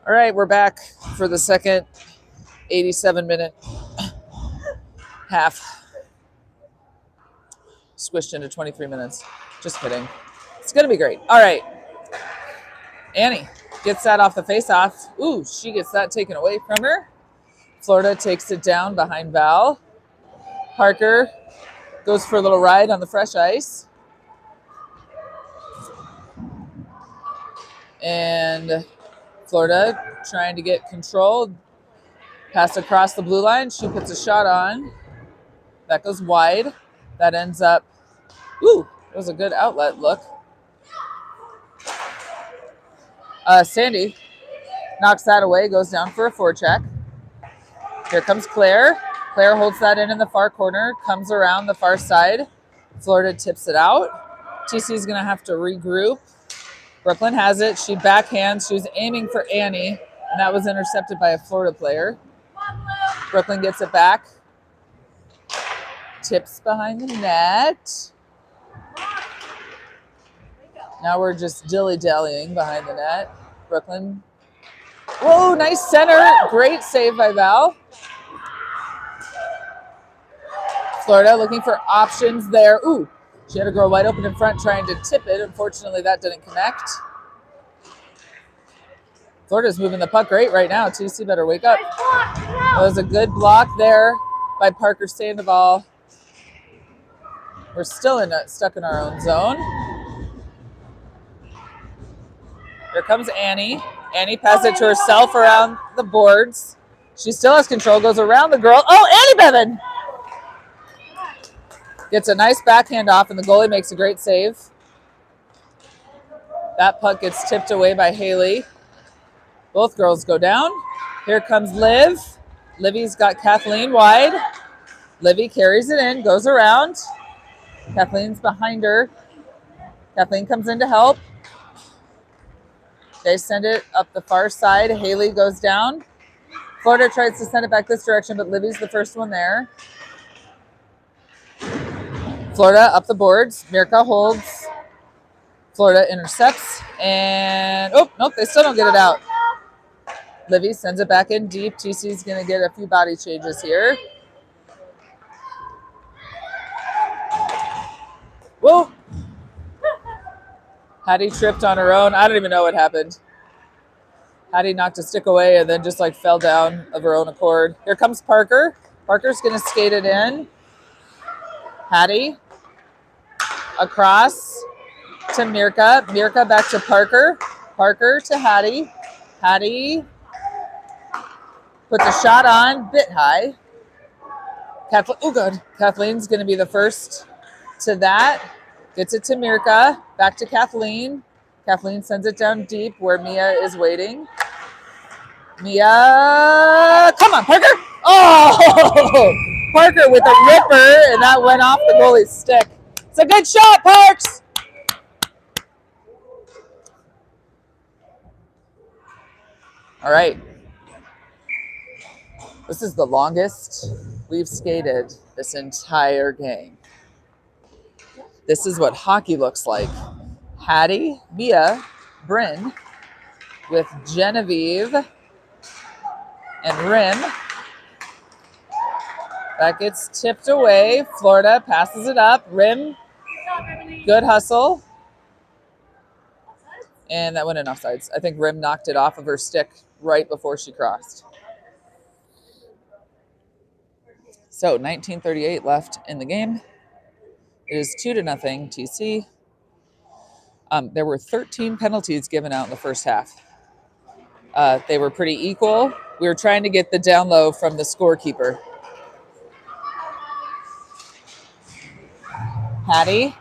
All right, we're back for the second 87-minute half. Squished into 23 minutes. Just kidding. It's going to be great. All right. Annie gets that off the face-off. Ooh, she gets that taken away from her. Florida takes it down behind Val. Parker goes for a little ride on the fresh ice. And Florida trying to get control. Pass across the blue line. She puts a shot on. That goes wide. That ends up, ooh, it was a good outlet look. Sandy knocks that away, goes down for a forecheck. Here comes Claire. Claire holds that in the far corner, comes around the far side. Florida tips it out. TC is going to have to regroup. Brooklyn has it. She backhands. She was aiming for Annie, and that was intercepted by a Florida player. Brooklyn gets it back. Tips behind the net. Now we're just dilly-dallying behind the net. Brooklyn. Whoa, nice center. Great save by Val. Florida looking for options there. Ooh, she had a girl wide open in front trying to tip it. Unfortunately, that didn't connect. Florida's moving the puck great right now. TC better wake up. That was a good block there by Parker Sandoval. We're still stuck in our own zone. Here comes Annie. Annie passes it to herself around the boards. She still has control, goes around the girl. Oh, Annie Bevan! Gets a nice backhand off, and the goalie makes a great save. That puck gets tipped away by Haley. Both girls go down. Here comes Liv. Livy's got Kathleen wide. Livy carries it in, goes around. Kathleen's behind her. Kathleen comes in to help. They send it up the far side. Haley goes down. Florida tries to send it back this direction, but Livy's the first one there. Florida up the boards. Mirka holds. Florida intercepts. And, oh, nope, they still don't get it out. Livy sends it back in deep. TC's going to get a few body changes here. Whoa. Hattie tripped on her own. I don't even know what happened. Hattie knocked a stick away and then just like fell down of her own accord. Here comes Parker. Parker's going to skate it in. Hattie across to Mirka. Mirka back to Parker. Parker to Hattie. Hattie puts a shot on, bit high. Oh, good. Kathleen's going to be the first to that. Gets it to Mirka. Back to Kathleen. Kathleen sends it down deep where Mia is waiting. Mia, come on, Parker. Oh, Parker with a ripper, and that went off the goalie's stick. It's a good shot, Parks. All right. This is the longest we've skated this entire game. This is what hockey looks like. Hattie, Mia, Bryn with Genevieve and Rim. That gets tipped away. Florida passes it up. Rim, good hustle. And that went in offsides. I think Rim knocked it off of her stick right before she crossed. So 19:38 left in the game. It is 2-0 TC. There were 13 penalties given out in the first half. They were pretty equal. We were trying to get the down low from the scorekeeper. Hattie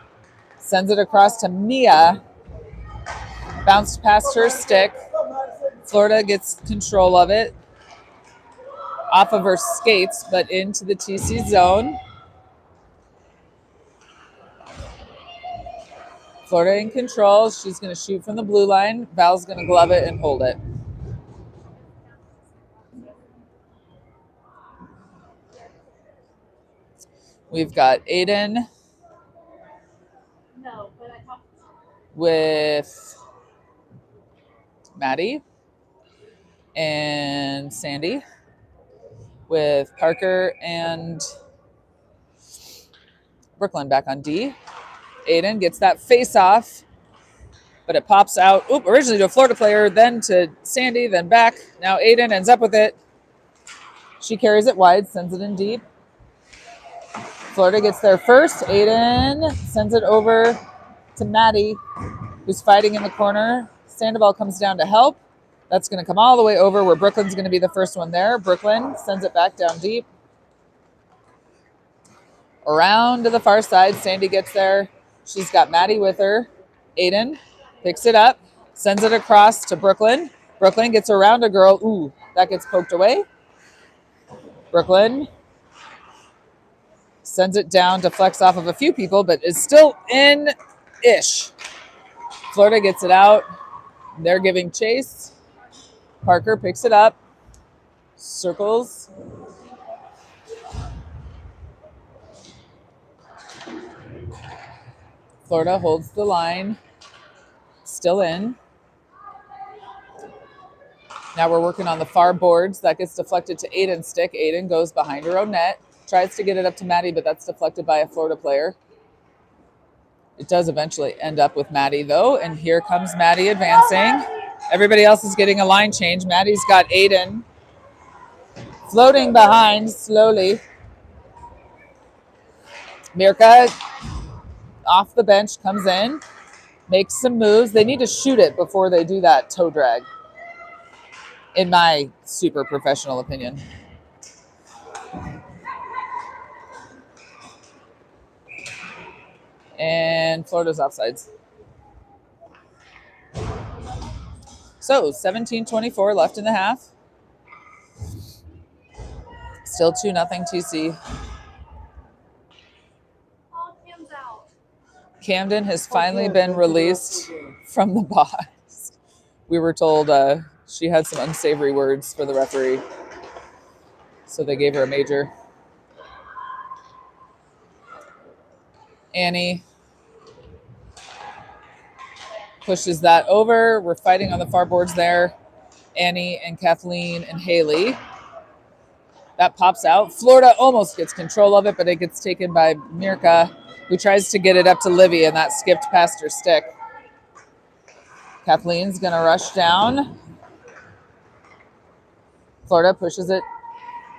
sends it across to Mia. Bounced past her stick. Florida gets control of it. Off of her skates, but into the TC zone. Florida in control. She's going to shoot from the blue line. Val's going to glove it and hold it. We've got Aiden with Maddie. And Sandy with Parker and Brooklyn back on D. Aiden gets that face off, but it pops out. Oop, originally to a Florida player, then to Sandy, then back. Now Aiden ends up with it. She carries it wide, sends it in deep. Florida gets there first. Aiden sends it over to Maddie, who's fighting in the corner. Sandoval comes down to help. That's going to come all the way over where Brooklyn's going to be the first one there. Brooklyn sends it back down deep. Around to the far side. Sandy gets there. She's got Maddie with her. Aiden picks it up, sends it across to Brooklyn. Brooklyn gets around a girl. Ooh, that gets poked away. Brooklyn sends it down to flex off of a few people, but is still in-ish. Florida gets it out. They're giving chase. Parker picks it up. Circles. Florida holds the line. Still in. Now we're working on the far boards. That gets deflected to Aiden's stick. Aiden goes behind her own net. Tries to get it up to Maddie, but that's deflected by a Florida player. It does eventually end up with Maddie, though. And here comes Maddie advancing. Everybody else is getting a line change. Maddie's got Aiden floating behind slowly. Mirka off the bench comes in, makes some moves. They need to shoot it before they do that toe drag, in my super professional opinion. And Florida's offsides. So 17-24 left in the half. Still 2-0 TC. Oh, Cam's out. Camden has finally been released from the box. We were told she had some unsavory words for the referee, so they gave her a major. Annie pushes that over. We're fighting on the far boards there. Annie and Kathleen and Haley. That pops out. Florida almost gets control of it, but it gets taken by Mirka, who tries to get it up to Livy, and that skipped past her stick. Kathleen's going to rush down. Florida pushes it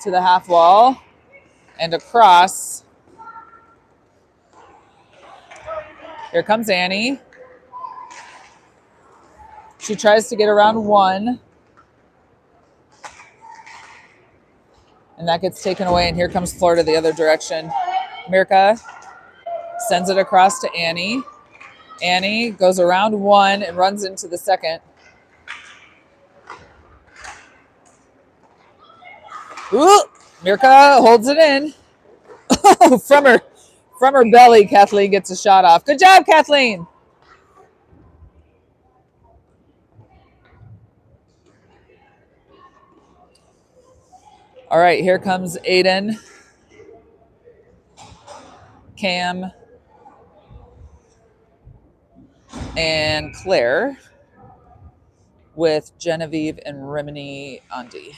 to the half wall and across. Here comes Annie. She tries to get around one. And that gets taken away, and here comes Florida the other direction. Mirka sends it across to Annie. Annie goes around one and runs into the second. Ooh, Mirka holds it in. from her belly, Kathleen gets a shot off. Good job, Kathleen. All right, here comes Aiden, Cam, and Claire with Genevieve and Rimini on D.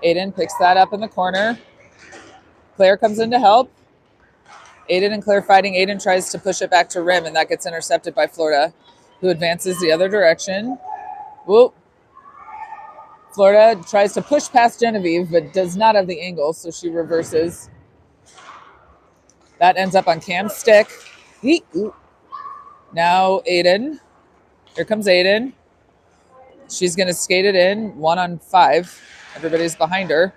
Aiden picks that up in the corner. Claire comes in to help. Aiden and Claire fighting. Aiden tries to push it back to Rim, and that gets intercepted by Florida, who advances the other direction. Whoop. Florida tries to push past Genevieve, but does not have the angle, so she reverses. That ends up on Cam's stick. Now Aiden. Here comes Aiden. She's going to skate it in, 1-on-5. Everybody's behind her.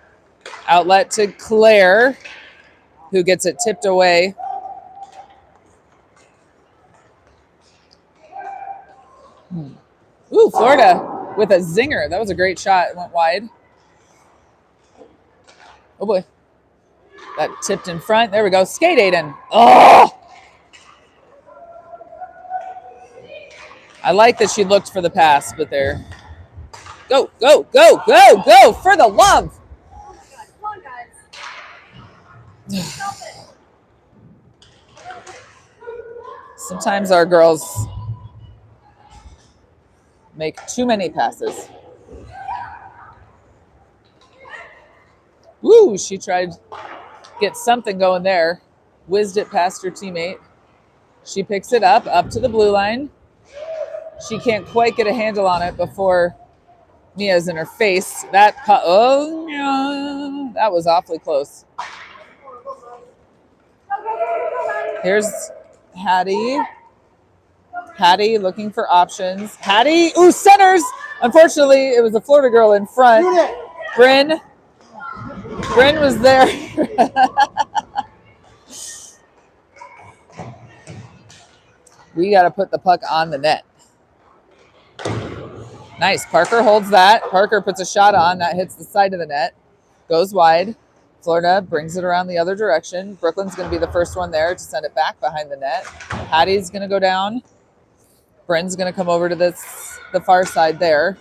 Outlet to Claire, who gets it tipped away. Ooh, Florida with a zinger. That was a great shot. It went wide. Oh, boy. That tipped in front. There we go. Skate, Aiden. Oh! I like that she looked for the pass, but there. Go, go, go, go, go, for the love. Come on, guys. Stop it. Sometimes our girls make too many passes. Woo, she tried to get something going there. Whizzed it past her teammate. She picks it up to the blue line. She can't quite get a handle on it before Mia's in her face. That was awfully close. Here's Hattie. Hattie looking for options. Hattie, ooh, centers. Unfortunately, it was a Florida girl in front. Bryn was there. We got to put the puck on the net. Nice. Parker holds that. Parker puts a shot on. That hits the side of the net. Goes wide. Florida brings it around the other direction. Brooklyn's going to be the first one there to send it back behind the net. Hattie's going to go down. Bryn's going to come over to the far side there.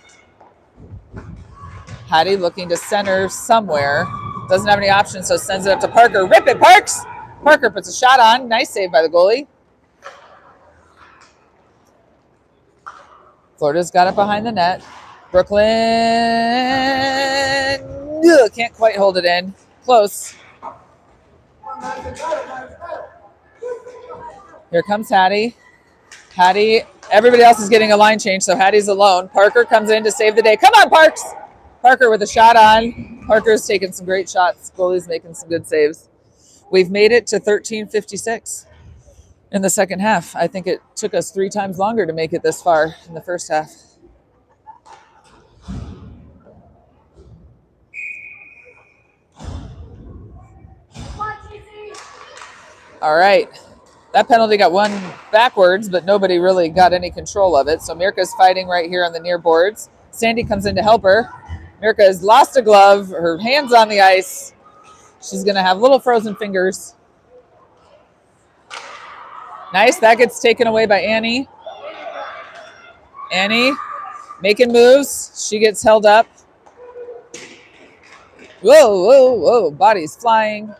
Hattie looking to center somewhere. Doesn't have any options, so sends it up to Parker. Rip it, Parks! Parker puts a shot on. Nice save by the goalie. Florida's got it behind the net. Brooklyn can't quite hold it in. Close. Here comes Hattie. Hattie, everybody else is getting a line change, so Hattie's alone. Parker comes in to save the day. Come on, Parks! Parker with a shot on. Parker's taking some great shots. Goalie's making some good saves. We've made it to 13:56 in the second half. I think it took us 3 times longer to make it this far in the first half. All right. That penalty got one backwards, but nobody really got any control of it. So Mirka's fighting right here on the near boards. Sandy comes in to help her. Mirka has lost a glove. Her hand's on the ice. She's going to have little frozen fingers. Nice. That gets taken away by Annie. Annie making moves. She gets held up. Whoa, whoa, whoa. Body's flying.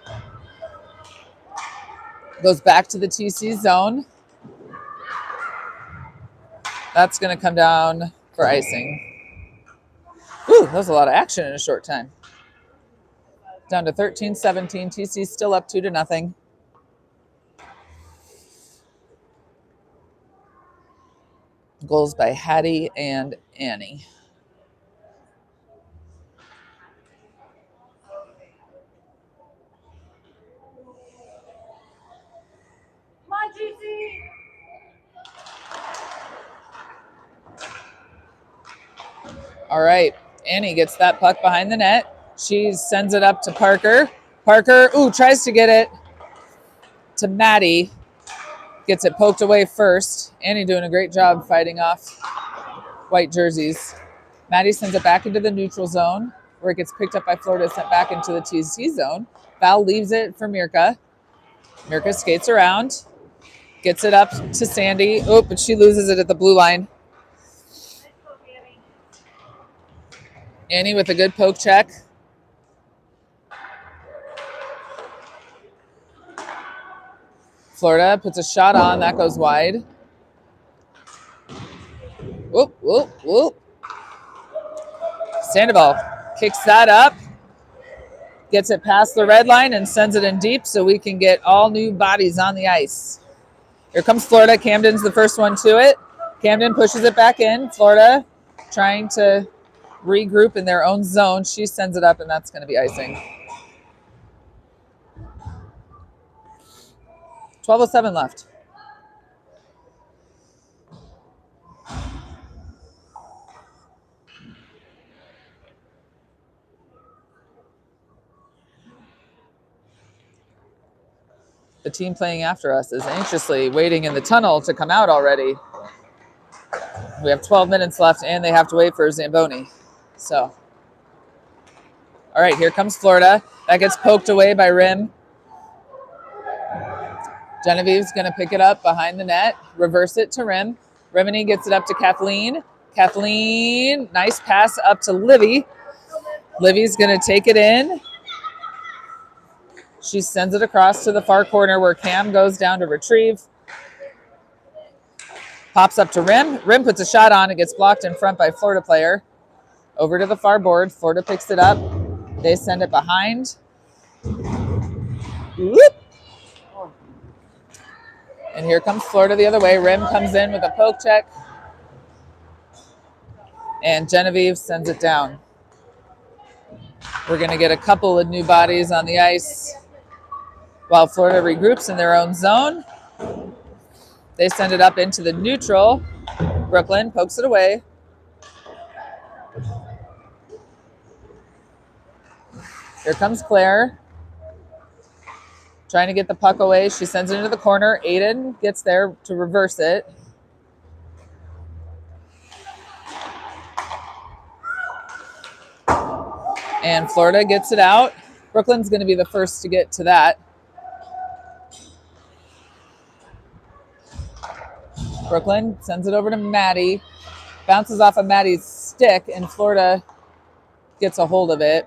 Goes back to the TC zone. That's going to come down for icing. Ooh, that was a lot of action in a short time. Down to 13-17. TC's still up 2-0. Goals by Hattie and Annie. Come on, GC! All right. Annie gets that puck behind the net. She sends it up to Parker. Parker, ooh, tries to get it to Maddie. Gets it poked away first. Annie doing a great job fighting off white jerseys. Maddie sends it back into the neutral zone where it gets picked up by Florida, sent back into the TC zone. Val leaves it for Mirka. Mirka skates around, gets it up to Sandy. Oh, but she loses it at the blue line. Annie with a good poke check. Florida puts a shot on. That goes wide. Whoop, whoop, whoop. Sandoval kicks that up. Gets it past the red line and sends it in deep so we can get all new bodies on the ice. Here comes Florida. Camden's the first one to it. Camden pushes it back in. Florida trying to regroup in their own zone. She sends it up, and that's going to be icing. 12:07 left. The team playing after us is anxiously waiting in the tunnel to come out already. We have 12 minutes left, and they have to wait for Zamboni. So, all right, here comes Florida. That gets poked away by Rim. Genevieve's going to pick it up behind the net, reverse it to Rim. Rimini gets it up to Kathleen. Kathleen, nice pass up to Livy. Livy's going to take it in. She sends it across to the far corner where Cam goes down to retrieve. Pops up to Rim. Rim puts a shot on. It gets blocked in front by Florida player. Over to the far board. Florida picks it up. They send it behind. Whoop. And here comes Florida the other way. Rim comes in with a poke check. And Genevieve sends it down. We're going to get a couple of new bodies on the ice while Florida regroups in their own zone. They send it up into the neutral. Brooklyn pokes it away. Here comes Claire. Trying to get the puck away. She sends it into the corner. Aiden gets there to reverse it. And Florida gets it out. Brooklyn's going to be the first to get to that. Brooklyn sends it over to Maddie. Bounces off of Maddie's stick, and Florida gets a hold of it.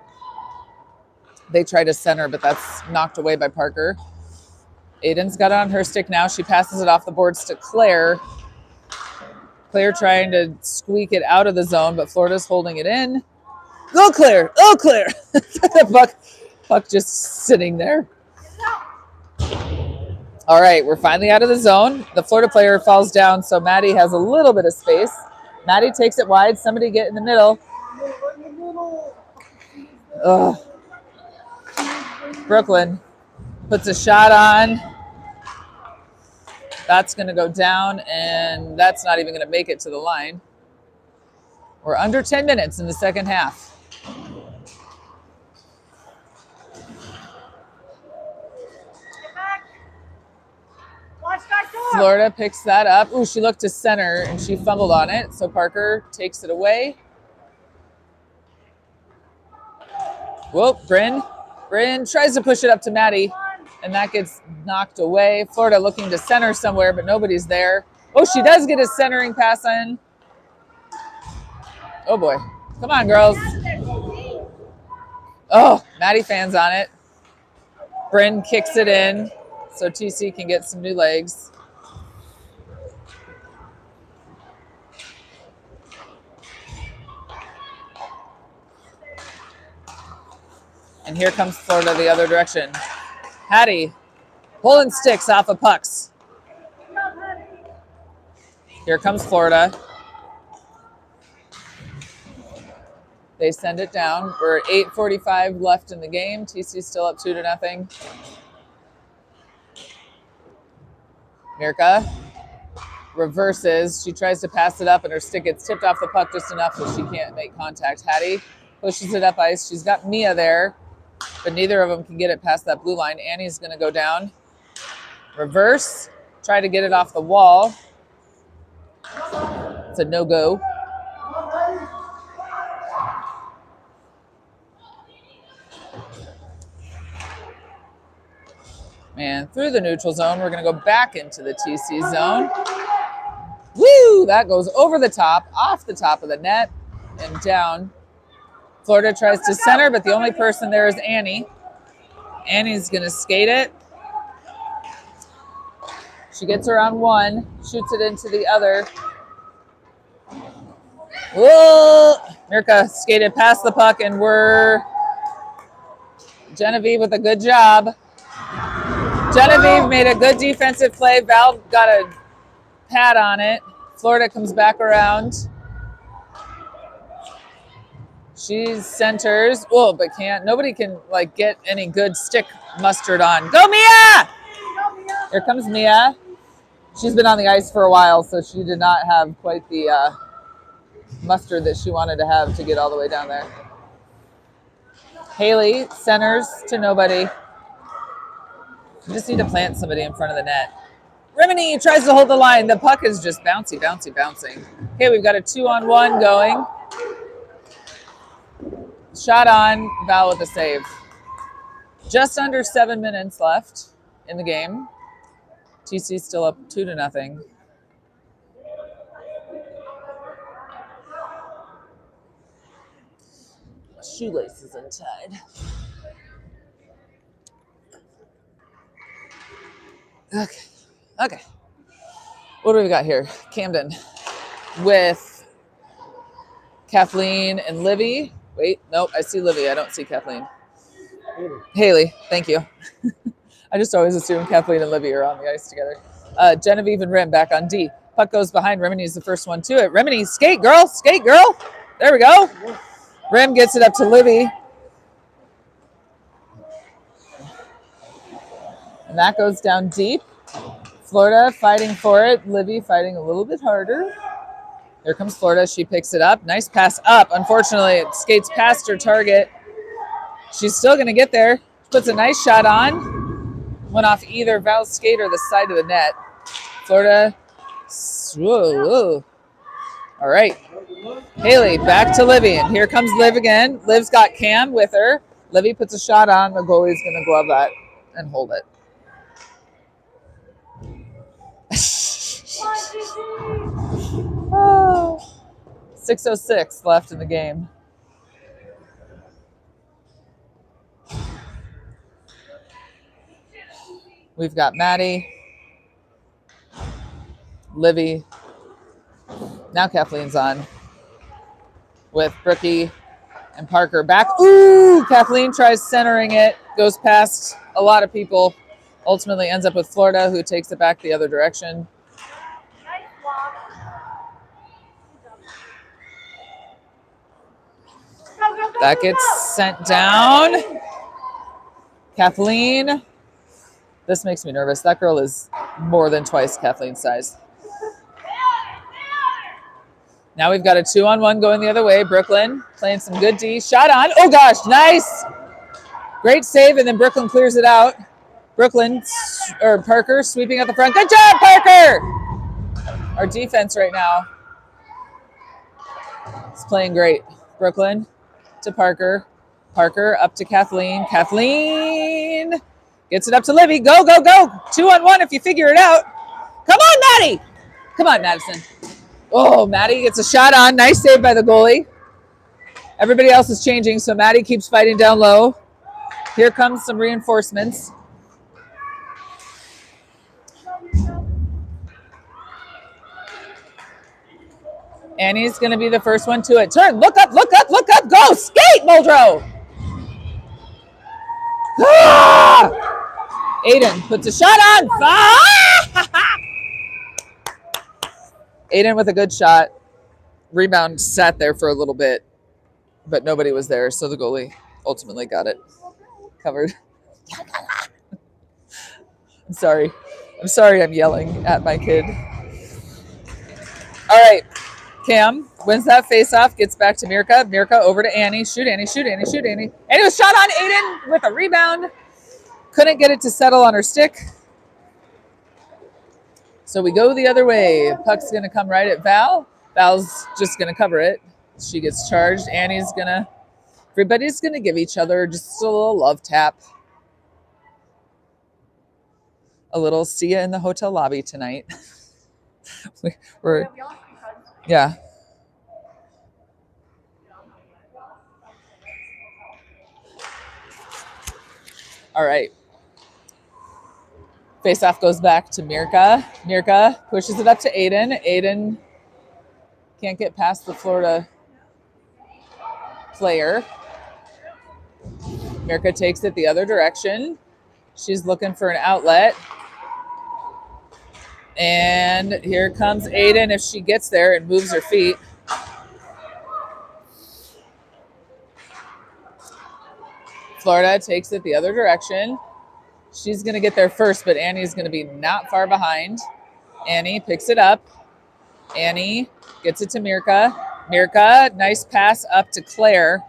They try to center, but that's knocked away by Parker. Aiden's got it on her stick now. She passes it off the boards to Claire. Claire trying to squeak it out of the zone, but Florida's holding it in. Go Claire! Oh Claire! The puck just sitting there. All right, we're finally out of the zone. The Florida player falls down, so Maddie has a little bit of space. Maddie takes it wide. Somebody get in the middle. Ugh. Brooklyn puts a shot on. That's going to go down, and that's not even going to make it to the line. We're under 10 minutes in the second half. Florida picks that up. Ooh, she looked to center, and she fumbled on it, so Parker takes it away. Whoa, Bryn tries to push it up to Maddie, and that gets knocked away. Florida looking to center somewhere, but nobody's there. Oh, she does get a centering pass in. Oh, boy. Come on, girls. Oh, Maddie fans on it. Bryn kicks it in so TC can get some new legs. And here comes Florida the other direction. Hattie pulling sticks off of pucks. Here comes Florida. They send it down. We're at 8:45 left in the game. TC's still up 2-0. Mirka reverses. She tries to pass it up, and her stick gets tipped off the puck just enough that she can't make contact. Hattie pushes it up ice. She's got Mia there, but neither of them can get it past that blue line. Annie's going to go down. Reverse. Try to get it off the wall. It's a no-go. And through the neutral zone, we're going to go back into the TC zone. Woo! That goes over the top, off the top of the net, and down. Florida tries to center, but the only person there is Annie. Annie's going to skate it. She gets around one, shoots it into the other. Whoa! Mirka skated past the puck, and we're Genevieve with a good job. Genevieve made a good defensive play. Val got a pad on it. Florida comes back around. She centers. Oh, but nobody can get any good stick mustard on. Go Mia! Here comes Mia. She's been on the ice for a while, so she did not have quite the mustard that she wanted to have to get all the way down there. Haley centers to nobody. You just need to plant somebody in front of the net. Rimini tries to hold the line. The puck is just bouncing. Okay, we've got a 2-on-1 going. Shot on, Val with a save. Just under 7 minutes left in the game. TC still up 2-0. Shoelaces untied. Okay. What do we got here? Camden with Kathleen and Livy. Wait, nope, I see Livy. I don't see Kathleen. Haley, thank you. I just always assume Kathleen and Livy are on the ice together. Genevieve and Rim back on D. Puck goes behind. Remini's the first one to it. Remini, skate, girl. Skate, girl. There we go. Rim gets it up to Livy. And that goes down deep. Florida fighting for it. Livy fighting a little bit harder. Here comes Florida. She picks it up. Nice pass up. Unfortunately, it skates past her target. She's still going to get there. Puts a nice shot on. Went off either Val's skate or the side of the net. Florida. Whoa, whoa. All right. Haley back to Livy. And here comes Liv again. Liv's got Cam with her. Livy puts a shot on. The goalie's going to glove that and hold it. Oh, 6:06 left in the game. We've got Maddie, Livy. Now Kathleen's on with Brookie and Parker back. Ooh, Kathleen tries centering it, goes past a lot of people, ultimately ends up with Florida, who takes it back the other direction. That gets sent down. Kathleen. This makes me nervous. That girl is more than twice Kathleen's size. Now we've got a 2-on-1 going the other way. Brooklyn playing some good D. Shot on. Oh, gosh. Nice. Great save, and then Brooklyn clears it out. Parker sweeping at the front. Good job, Parker. Our defense right now is playing great. Brooklyn to Parker. Parker up to Kathleen. Kathleen gets it up to Livy. Go, go, go. 2-on-1 if you figure it out. Come on, Maddie. Come on, Madison. Oh, Maddie gets a shot on. Nice save by the goalie. Everybody else is changing, so Maddie keeps fighting down low. Here comes some reinforcements. Annie's going to be the first one to it. Turn. Look up, look up, look up. Go. Skate, Muldrow. Ah! Aiden puts a shot on. Ah! Aiden with a good shot. Rebound sat there for a little bit, but nobody was there, so the goalie ultimately got it covered. I'm sorry. I'm yelling at my kid. All right. Cam wins that face-off, gets back to Mirka. Mirka over to Annie. Shoot, Annie, shoot, Annie, shoot, Annie. And it was shot on. Aiden with a rebound. Couldn't get it to settle on her stick. So we go the other way. Puck's going to come right at Val. Val's just going to cover it. She gets charged. Everybody's going to give each other just a little love tap. A little see ya in the hotel lobby tonight. Yeah. All right. Face-off goes back to Mirka. Mirka pushes it up to Aiden. Aiden can't get past the Florida player. Mirka takes it the other direction. She's looking for an outlet. And here comes Aiden if she gets there and moves her feet. Florida takes it the other direction. She's going to get there first, but Annie's going to be not far behind. Annie picks it up. Annie gets it to Mirka. Mirka, nice pass up to Claire.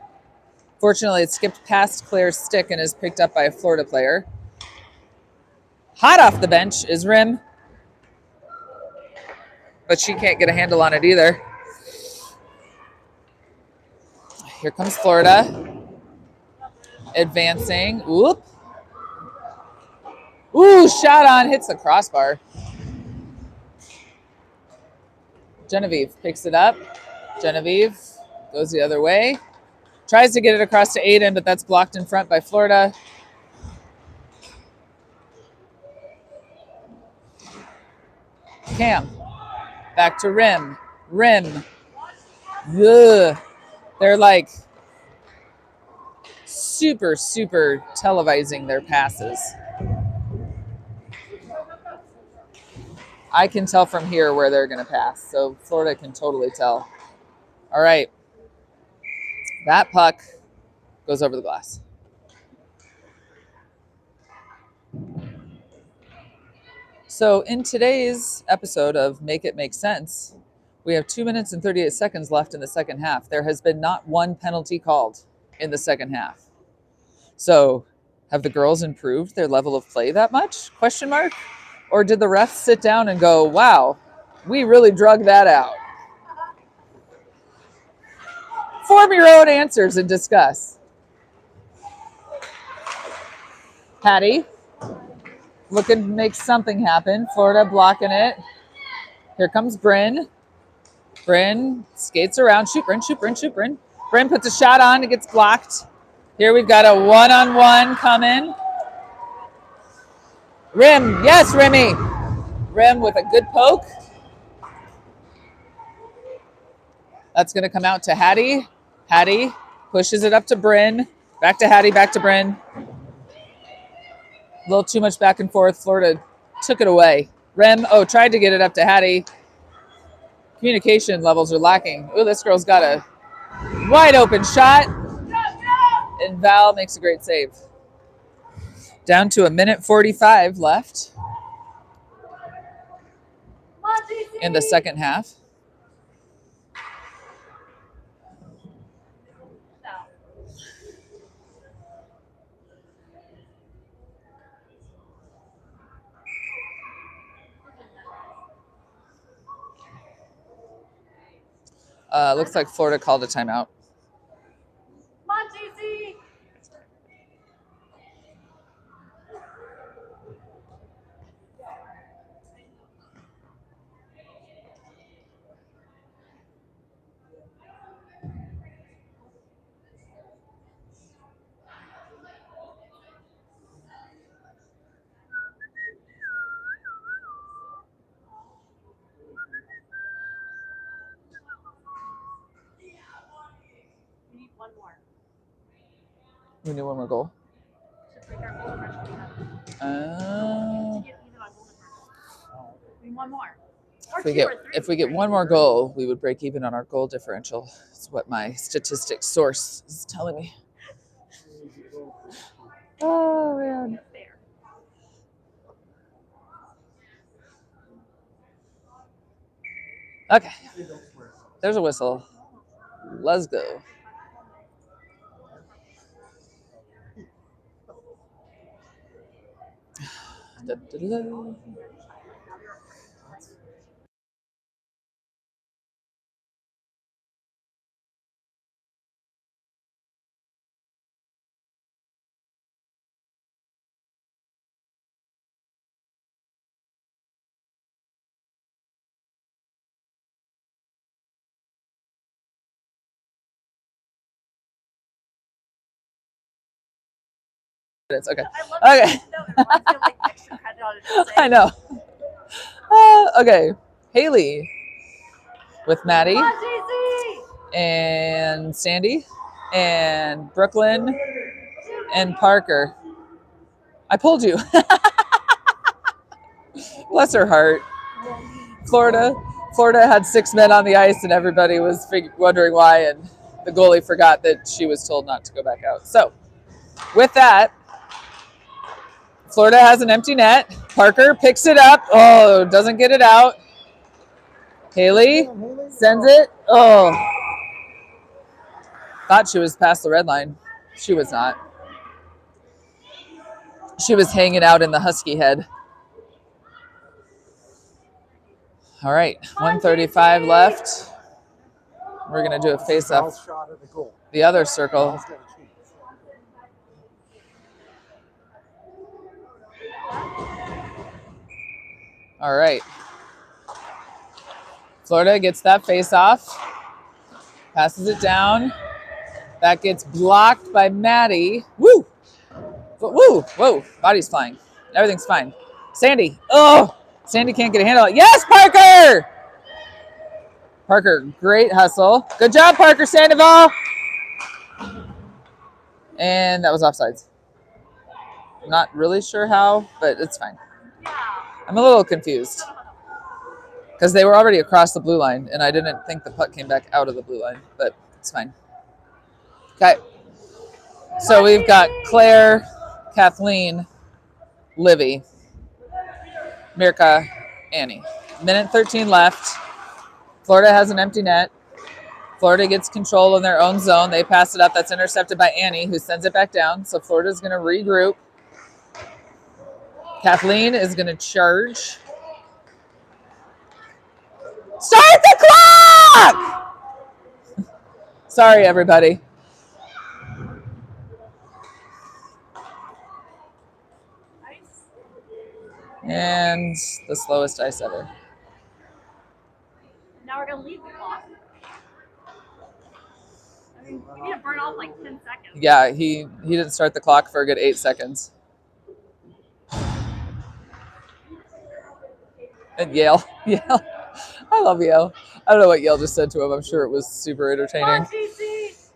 Fortunately, it skipped past Claire's stick and is picked up by a Florida player. Hot off the bench is Rim. But she can't get a handle on it either. Here comes Florida. Advancing. Whoop. Ooh, shot on. Hits the crossbar. Genevieve picks it up. Genevieve goes the other way. Tries to get it across to Aiden, but that's blocked in front by Florida. Cam Back to rim. Rim. Ugh. They're like super, super televising their passes. I can tell from here where they're going to pass. So Florida can totally tell. All right. That puck goes over the glass. So in today's episode of Make It Make Sense, we have 2 minutes and 38 seconds left in the second half. There has been not one penalty called in the second half. So have the girls improved their level of play that much? Question mark? Or did the refs sit down and go, wow, we really drug that out? Form your own answers and discuss. Patty looking to make something happen. Florida blocking it. Here comes Bryn. Bryn skates around. Shoot, Bryn, shoot, Bryn, shoot, Bryn. Bryn puts a shot on. It gets blocked. Here we've got a one-on-one coming. Rim. Yes, Remy. Rim with a good poke. That's going to come out to Hattie. Hattie pushes it up to Bryn. Back to Hattie, back to Bryn. A little too much back and forth. Florida took it away. Rem, tried to get it up to Hattie. Communication levels are lacking. Oh, this girl's got a wide open shot. And Val makes a great save. Down to 1:45 left in the second half. Looks like Florida called a timeout. We need one more goal. One more. If we get one more goal, we would break even on our goal differential. That's what my statistics source is telling me. Oh, man. Okay. There's a whistle. Let's go. Da, da, da. It's okay. Okay. I know. Okay. Haley with Maddie and Sandy and Brooklyn and Parker. I pulled you. Bless her heart. Florida had 6 men on the ice and everybody was wondering why, and the goalie forgot that she was told not to go back out. So with that, Florida has an empty net. Parker picks it up. Oh, doesn't get it out. Haley sends it. Oh. Thought she was past the red line. She was not. She was hanging out in the Husky head. All right, 1:35 left. We're going to do a face-off. The other circle. All right. Florida gets that face-off. Passes it down. That gets blocked by Maddie. Woo! Woo! Whoa! Body's flying. Everything's fine. Sandy. Oh! Sandy can't get a handle on it. Yes, Parker! Parker, great hustle. Good job, Parker Sandoval. And that was offsides. I'm not really sure how, but it's fine. Yeah. I'm a little confused because they were already across the blue line, and I didn't think the puck came back out of the blue line, but it's fine. Okay. So we've got Claire, Kathleen, Livy, Mirka, Annie. Minute 13 left. Florida has an empty net. Florida gets control in their own zone. They pass it up. That's intercepted by Annie, who sends it back down. So Florida's going to regroup. Kathleen is going to charge. Start the clock! Sorry, everybody. Nice. And the slowest ice ever. Now we're gonna leave the clock. I mean, we need to burn off like 10 seconds. Yeah, he didn't start the clock for a good 8 seconds. And Yale. Yale. I love Yale. I don't know what Yale just said to him. I'm sure it was super entertaining. Come on, TC.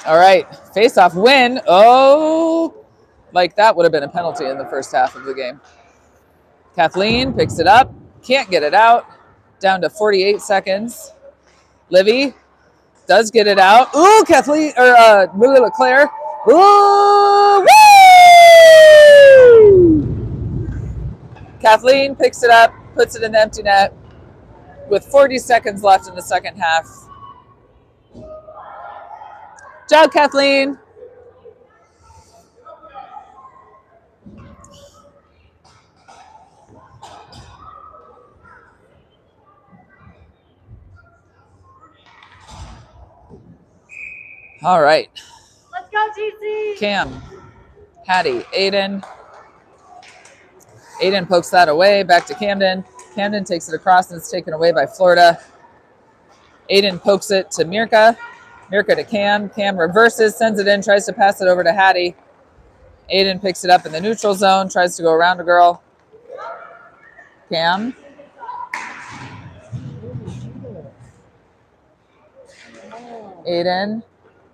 All right, face-off win. Oh, like that would have been a penalty in the first half of the game. Kathleen picks it up, can't get it out. Down to 48 seconds. Livy does get it out. Ooh, Kathleen, or Claire. Ooh, woo! Kathleen picks it up, puts it in the empty net with 40 seconds left in the second half. Job, Kathleen. All right. Let's go, TC. Cam, Hattie, Aiden. Aiden pokes that away, back to Camden. Camden takes it across and it's taken away by Florida. Aiden pokes it to Mirka. Mirka to Cam. Cam reverses, sends it in, tries to pass it over to Hattie. Aiden picks it up in the neutral zone, tries to go around a girl. Cam. Aiden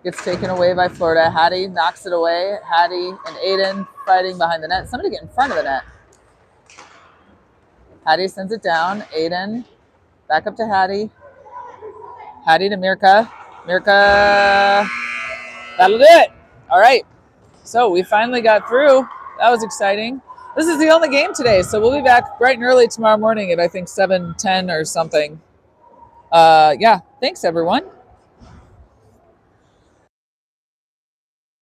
gets taken away by Florida. Hattie knocks it away. Hattie and Aiden fighting behind the net. Somebody get in front of the net. Hattie sends it down. Aiden back up to Hattie. Hattie to Mirka. Mirka. That'll do it. All right. So we finally got through. That was exciting. This is the only game today, so we'll be back bright and early tomorrow morning at I think 7:10 or something. Yeah. Thanks, everyone.